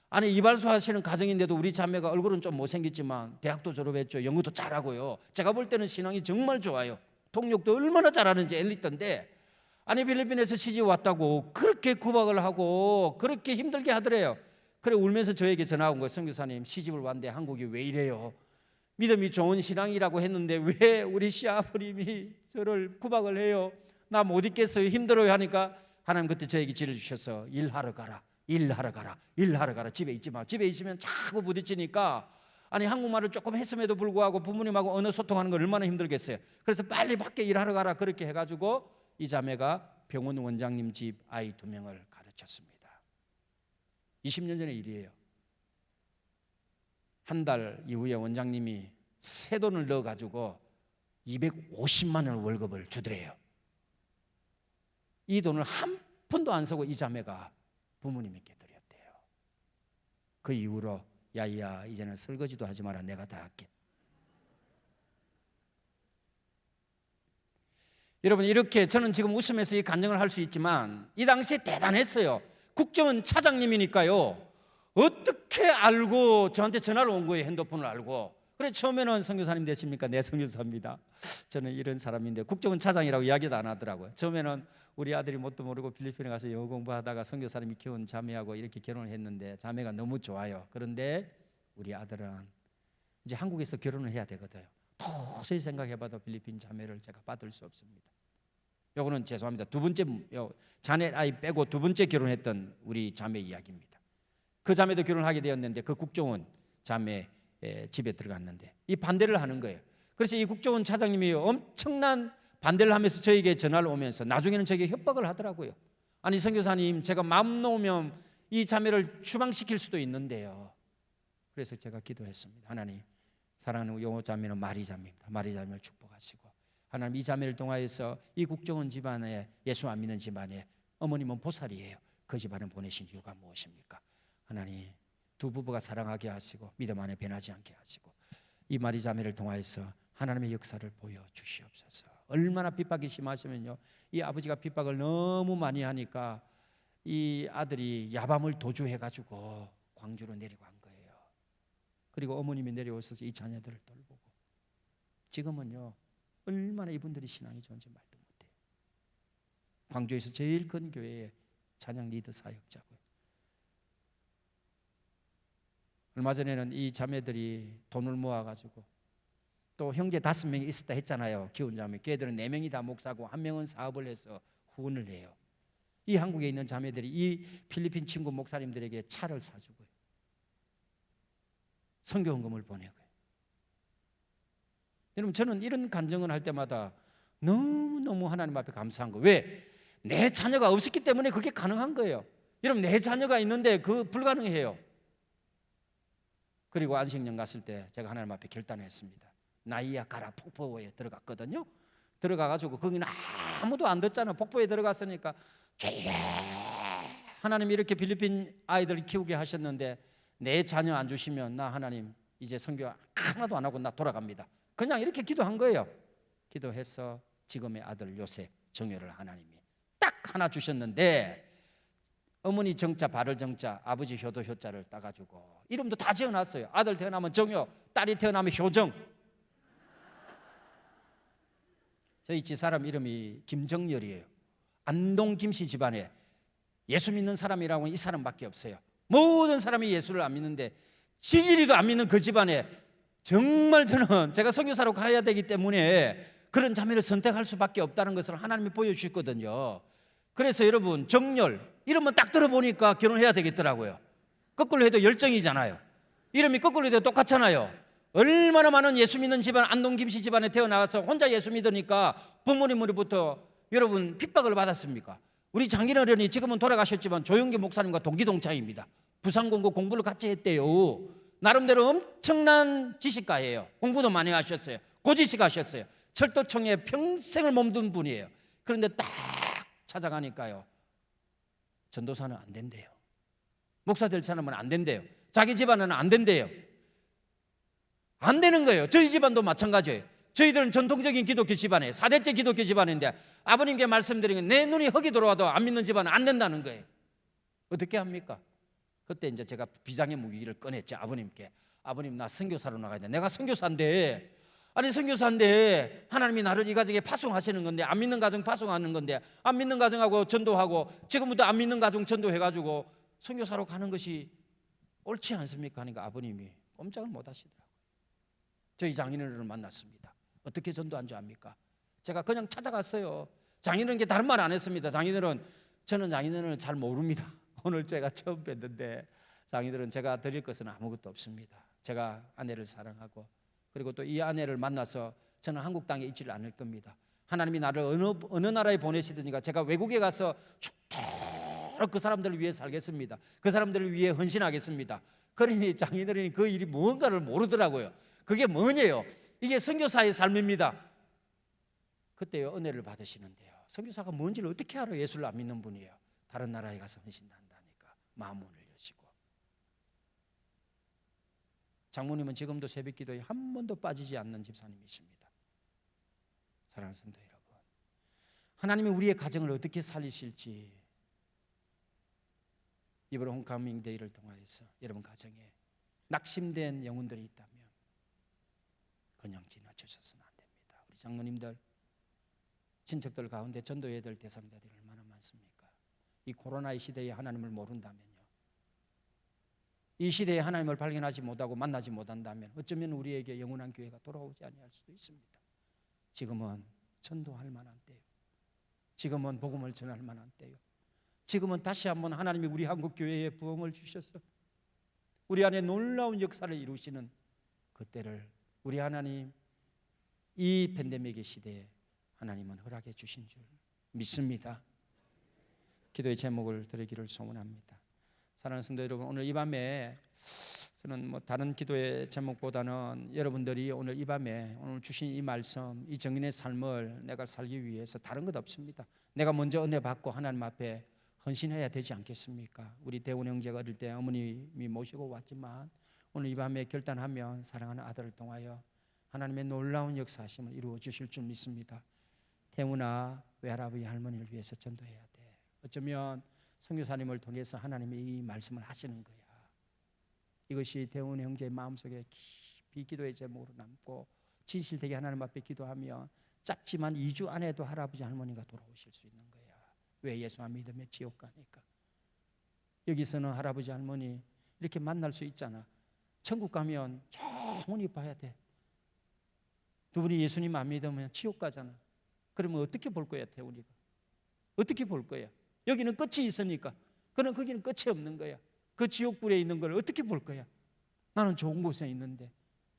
아니, 이발소 하시는 가정인데도 우리 자매가 얼굴은 좀 못생겼지만 대학도 졸업했죠. 영어도 잘하고요. 제가 볼 때는 신앙이 정말 좋아요. 통역도 얼마나 잘하는지 엘리트인데, 아니 필리핀에서 시집 왔다고 그렇게 구박을 하고 그렇게 힘들게 하더래요. 그래 울면서 저에게 전화 온 거예요. 선교사님, 시집을 왔는데 한국이 왜 이래요? 믿음이 좋은 신앙이라고 했는데 왜 우리 시아버님이 저를 구박을 해요? 나 못 있겠어요. 힘들어요 하니까 하나님 그때 저에게 지를 주셔서 일하러 가라. 일하러 가라. 일하러 가라. 집에 있지 마. 집에 있으면 자꾸 부딪히니까, 아니 한국말을 조금 했음에도 불구하고 부모님하고 언어 소통하는 거 얼마나 힘들겠어요. 그래서 빨리 밖에 일하러 가라. 그렇게 해가지고 이 자매가 병원 원장님 집 아이 2명을 가르쳤습니다. 20년 전의 일이에요. 한 달 이후에 원장님이 새 돈을 넣어가지고 250만 원 월급을 주더래요. 이 돈을 한 푼도 안 쓰고 이 자매가 부모님께 드렸대요. 그 이후로 야야 이제는 설거지도 하지 마라. 내가 다 할게. 여러분, 이렇게 저는 지금 웃으면서 이 간증을 할 수 있지만 이 당시에 대단했어요. 국정원 차장님이니까요. 어떻게 알고 저한테 전화를 온 거예요. 핸드폰을 알고. 그래 처음에는 선교사님 되십니까? 네, 선교사입니다. 저는 이런 사람인데, 국정원 차장이라고 이야기도 안 하더라고요. 처음에는 우리 아들이 뭣도 모르고 필리핀에 가서 영어 공부하다가 선교사님이 키운 자매하고 이렇게 결혼을 했는데 자매가 너무 좋아요. 그런데 우리 아들은 이제 한국에서 결혼을 해야 되거든요. 도저히 생각해봐도 필리핀 자매를 제가 받을 수 없습니다. 요거는 죄송합니다. 두 번째, 자네 아이 빼고 두 번째 결혼했던 우리 자매 이야기입니다. 그 자매도 결혼하게 되었는데 그 국정원 자매 집에 들어갔는데 이 반대를 하는 거예요. 그래서 이 국정원 차장님이 엄청난 반대를 하면서 저에게 전화를 오면서 나중에는 저에게 협박을 하더라고요. 아니 선교사님, 제가 마음 놓으면 이 자매를 추방시킬 수도 있는데요. 그래서 제가 기도했습니다. 하나님, 사랑하는 요 자매는 마리자매입니다. 마리자매를 축복하시고 하나님, 이 자매를 통하여서 이 국정원 집안에, 예수 안 믿는 집안에, 어머님은 보살이에요. 그 집안에 보내신 이유가 무엇입니까? 하나님, 두 부부가 사랑하게 하시고 믿음 안에 변하지 않게 하시고 이 마리자매를 통하여서 하나님의 역사를 보여주시옵소서. 얼마나 핍박이 심하시면요, 이 아버지가 핍박을 너무 많이 하니까 이 아들이 야밤을 도주해가지고 광주로 내려간 거예요. 그리고 어머님이 내려오셔서 이 자녀들을 돌보고, 지금은요 얼마나 이분들이 신앙이 좋은지 말도 못해요. 광주에서 제일 큰 교회의 찬양 리더 사역자고요. 얼마 전에는 이 자매들이 돈을 모아가지고, 또 형제 5명이 있었다 했잖아요. 키운 자매. 걔들은 4명이 다 목사고 1명은 사업을 해서 후원을 해요. 이 한국에 있는 자매들이 이 필리핀 친구 목사님들에게 차를 사주고요, 선교헌금을 보내고요. 여러분, 저는 이런 간증을 할 때마다 너무너무 하나님 앞에 감사한 거예요. 왜? 내 자녀가 없었기 때문에 그게 가능한 거예요. 여러분, 내 자녀가 있는데 그 불가능해요. 그리고 안식년 갔을 때 제가 하나님 앞에 결단했습니다. 나이아가라 폭포에 들어갔거든요. 들어가가지고 거기는 아무도 안 듣잖아요. 폭포에 들어갔으니까 죄, 하나님 이렇게 필리핀 아이들을 키우게 하셨는데 내 자녀 안 주시면 나 하나님 이제 선교 하나도 안 하고 나 돌아갑니다. 그냥 이렇게 기도한 거예요. 기도해서 지금의 아들 요셉 정효를 하나님이 딱 하나 주셨는데, 어머니 정자 발을 정자, 아버지 효도 효자를 따가지고 이름도 다 지어놨어요. 아들 태어나면 정효, 딸이 태어나면 효정. 저희 집사람 이름이 김정열이에요. 안동 김씨 집안에 예수 믿는 사람이라고는 이 사람밖에 없어요. 모든 사람이 예수를 안 믿는데 지지리도 안 믿는 그 집안에 정말 저는 제가 선교사로 가야 되기 때문에 그런 자매를 선택할 수밖에 없다는 것을 하나님이 보여주셨거든요. 그래서 여러분, 정열 이름은 딱 들어보니까 결혼해야 되겠더라고요. 거꾸로 해도 열정이잖아요. 이름이 거꾸로 해도 똑같잖아요. 얼마나 많은 예수 믿는 집안, 안동 김씨 집안에 태어나서 혼자 예수 믿으니까 부모님으로부터 여러분 핍박을 받았습니까? 우리 장인어른이 지금은 돌아가셨지만 조영기 목사님과 동기동창입니다. 부산공고 공부를 같이 했대요. 나름대로 엄청난 지식가예요. 공부도 많이 하셨어요. 고지식 하셨어요. 철도청에 평생을 몸둔 분이에요. 그런데 딱 찾아가니까요, 전도사는 안 된대요. 목사 될 사람은 안 된대요. 자기 집안은 안 된대요. 안 되는 거예요. 저희 집안도 마찬가지예요. 저희들은 전통적인 기독교 집안이에요. 4대째 기독교 집안인데 아버님께 말씀드리는 내 눈이 흙이 들어와도 안 믿는 집안은 안 된다는 거예요. 어떻게 합니까? 그때 이제 제가 비장의 무기를 꺼냈죠. 아버님께. 아버님, 나 선교사로 나가야 돼. 내가 선교사인데, 아니 선교사인데 하나님이 나를 이 가정에 파송하시는 건데, 안 믿는 가정 파송하는 건데, 안 믿는 가정하고 전도하고 지금부터 안 믿는 가정 전도해가지고 선교사로 가는 것이 옳지 않습니까? 하니까 아버님이 꼼짝을 못 하시더라고요. 저희 장인어른을 만났습니다. 어떻게 전도한 줄 압니까? 제가 그냥 찾아갔어요. 장인어른께 다른 말 안 했습니다. 저는 장인어른을 잘 모릅니다. 오늘 제가 처음 뵀는데 장인어른, 제가 드릴 것은 아무것도 없습니다. 제가 아내를 사랑하고, 그리고 또 이 아내를 만나서 저는 한국 땅에 있지를 않을 겁니다. 하나님이 나를 어느 나라에 보내시든가 제가 외국에 가서 죽도록 그 사람들을 위해 살겠습니다. 그 사람들을 위해 헌신하겠습니다. 그러니 장인어른이 그 일이 뭔가를 모르더라고요. 그게 뭐냐요? 이게 선교사의 삶입니다. 그때요, 은혜를 받으시는데요, 선교사가 뭔지를 어떻게 알아요? 예수를 안 믿는 분이에요. 다른 나라에 가서 헌신한다니까 마음문을 여시고. 장모님은 지금도 새벽기도에 한 번도 빠지지 않는 집사님이십니다. 사랑하는 성도 여러분, 하나님이 우리의 가정을 어떻게 살리실지 이번 홈커밍 데이를 통하여서 여러분 가정에 낙심된 영혼들이 있다면 그냥 지나치셔서는 안 됩니다. 우리 장모님들, 친척들 가운데 전도해야 될 대상자들이 얼마나 많습니까? 이 코로나의 시대에 하나님을 모른다면요, 이 시대에 하나님을 발견하지 못하고 만나지 못한다면 어쩌면 우리에게 영원한 교회가 돌아오지 아니할 수도 있습니다. 지금은 전도할 만한 때요. 지금은 복음을 전할 만한 때요. 지금은 다시 한번 하나님이 우리 한국 교회에 부흥을 주셔서 우리 안에 놀라운 역사를 이루시는 그때를 우리 하나님, 이 팬데믹의 시대에 하나님은 허락해 주신 줄 믿습니다. 기도의 제목을 드리기를 소원합니다. 사랑하는 성도 여러분, 오늘 이 밤에 저는 다른 기도의 제목보다는 여러분들이 오늘 이 밤에 오늘 주신 이 말씀, 이 정인의 삶을 내가 살기 위해서 다른 것 없습니다. 내가 먼저 은혜 받고 하나님 앞에 헌신해야 되지 않겠습니까? 우리 대원 형제가 어릴 때 어머님이 모시고 왔지만 오늘 이 밤에 결단하면 사랑하는 아들을 통하여 하나님의 놀라운 역사하심을 이루어 주실 줄 믿습니다. 태훈아, 외할아버지 할머니를 위해서 전도해야 돼. 어쩌면 선교사님을 통해서 하나님이 이 말씀을 하시는 거야. 이것이 태훈 형제의 마음속에 깊이 기도의 제목으로 남고 진실되게 하나님 앞에 기도하면 짧지만 2주 안에도 할아버지 할머니가 돌아오실 수 있는 거야. 왜? 예수 안 믿으면 지옥 가니까. 여기서는 할아버지 할머니 이렇게 만날 수 있잖아. 천국 가면 영원히 봐야 돼. 두 분이 예수님 안 믿으면 지옥 가잖아. 그러면 어떻게 볼 거야, 태훈이가? 어떻게 볼 거야? 여기는 끝이 있으니까. 그럼 거기는 끝이 없는 거야. 그 지옥불에 있는 걸 어떻게 볼 거야? 나는 좋은 곳에 있는데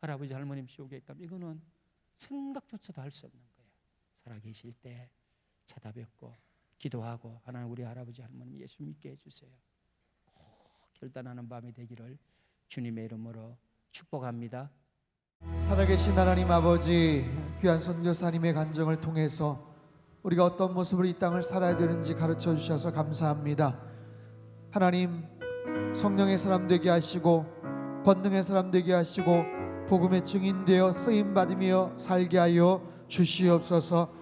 할아버지 할머님 지옥에 있다면 이거는 생각조차도 할 수 없는 거야. 살아계실 때 찾아뵙고 기도하고 하나님, 우리 할아버지 할머님 예수 믿게 해주세요. 꼭 결단하는 밤이 되기를 주님의 이름으로 축복합니다. 살아계신 하나님 아버지, 귀한 선교사님의 간증을 통해서 우리가 어떤 모습으로 이 땅을 살아야 되는지 가르쳐 주셔서 감사합니다. 하나님, 성령의 사람 되게 하시고 권능의 사람 되게 하시고 복음의 증인되어 쓰임받으며 살게 하여 주시옵소서.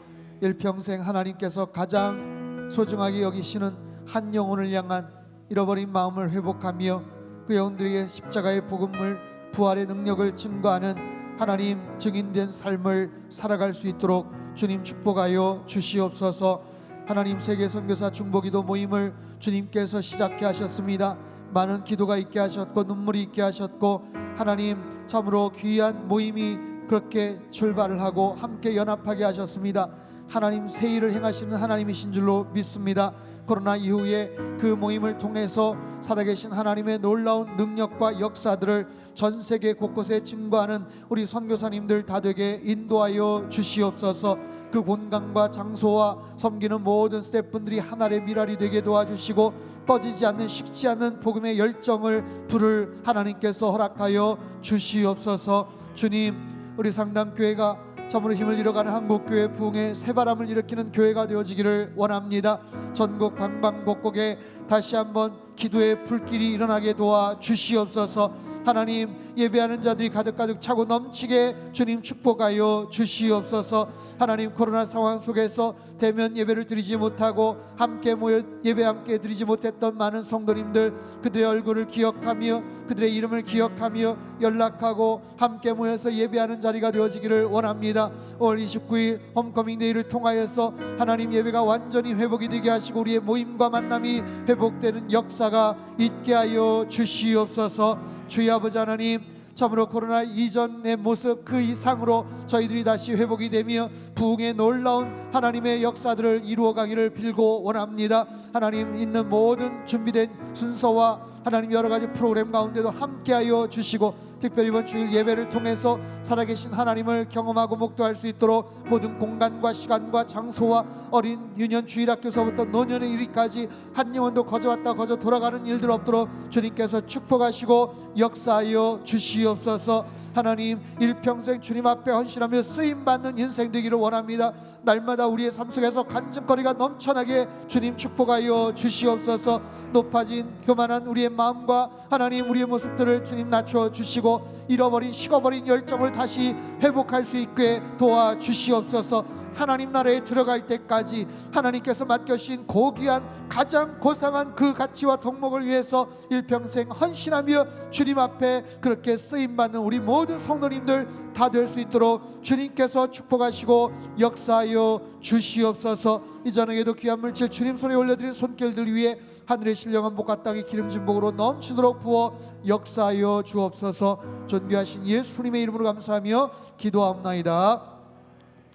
일평생 하나님께서 가장 소중하게 여기시는 한 영혼을 향한 잃어버린 마음을 회복하며 그 영혼들에게 십자가의 복음을, 부활의 능력을 증거하는 하나님 증인된 삶을 살아갈 수 있도록 주님 축복하여 주시옵소서. 하나님, 세계 선교사 중보기도 모임을 주님께서 시작해 하셨습니다. 많은 기도가 있게 하셨고 눈물이 있게 하셨고 하나님, 참으로 귀한 모임이 그렇게 출발을 하고 함께 연합하게 하셨습니다. 하나님, 새 일을 행하시는 하나님이신 줄로 믿습니다. 코로나 이후에 그 모임을 통해서 살아계신 하나님의 놀라운 능력과 역사들을 전 세계 곳곳에 증거하는 우리 선교사님들 다 되게 인도하여 주시옵소서. 그 공간과 장소와 섬기는 모든 스태프분들이 하나의 미랄이 되게 도와주시고 꺼지지 않는, 식지 않는 복음의 열정을, 불을 하나님께서 허락하여 주시옵소서. 주님, 우리 상담교회가 참으로 힘을 잃어가는 한국교회 부흥의 새바람을 일으키는 교회가 되어지기를 원합니다. 전국 방방곡곡에 다시 한번 기도의 불길이 일어나게 도와 주시옵소서. 하나님, 예배하는 자들이 가득가득 차고 넘치게 주님 축복하여 주시옵소서. 하나님, 코로나 상황 속에서 대면 예배를 드리지 못하고 함께 모여 예배 함께 드리지 못했던 많은 성도님들, 그들의 얼굴을 기억하며 그들의 이름을 기억하며 연락하고 함께 모여서 예배하는 자리가 되어지기를 원합니다. 5월 29일 홈커밍 데이를 통하여서 하나님, 예배가 완전히 회복이 되게 하시고 우리의 모임과 만남이 회복되는 역사가 있게 하여 주시옵소서. 주여 아버지 하나님, 참으로 코로나 이전의 모습 그 이상으로 저희들이 다시 회복이 되며 부흥의 놀라운 하나님의 역사들을 이루어가기를 빌고 원합니다. 하나님, 있는 모든 준비된 순서와 하나님 여러 가지 프로그램 가운데도 함께하여 주시고, 특별히 이번 주일 예배를 통해서 살아계신 하나님을 경험하고 목도할 수 있도록 모든 공간과 시간과 장소와 어린 유년 주일학교서부터 노년의 이르기까지 한 영혼도 거저 왔다 거저 돌아가는 일들 없도록 주님께서 축복하시고 역사하여 주시옵소서. 하나님, 일평생 주님 앞에 헌신하며 쓰임받는 인생 되기를 원합니다. 날마다 우리의 삶 속에서 간증거리가 넘쳐나게 주님 축복하여 주시옵소서. 높아진 교만한 우리의 마음과 하나님 우리의 모습들을 주님 낮춰 주시고 잃어버린 식어버린 열정을 다시 회복할 수 있게 도와주시옵소서. 하나님 나라에 들어갈 때까지 하나님께서 맡겨주신 고귀한 가장 고상한 그 가치와 덕목을 위해서 일평생 헌신하며 주님 앞에 그렇게 쓰임받는 우리 모든 성도님들 다 될 수 있도록 주님께서 축복하시고 역사하여 주시옵소서. 이 저녁에도 귀한 물질 주님 손에 올려드린 손길들 위에 하늘의 신령한 복과 땅의 기름진 복으로 넘치도록 부어 역사하여 주옵소서. 존귀하신 예수님의 이름으로 감사하며 기도하옵나이다.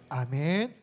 아멘.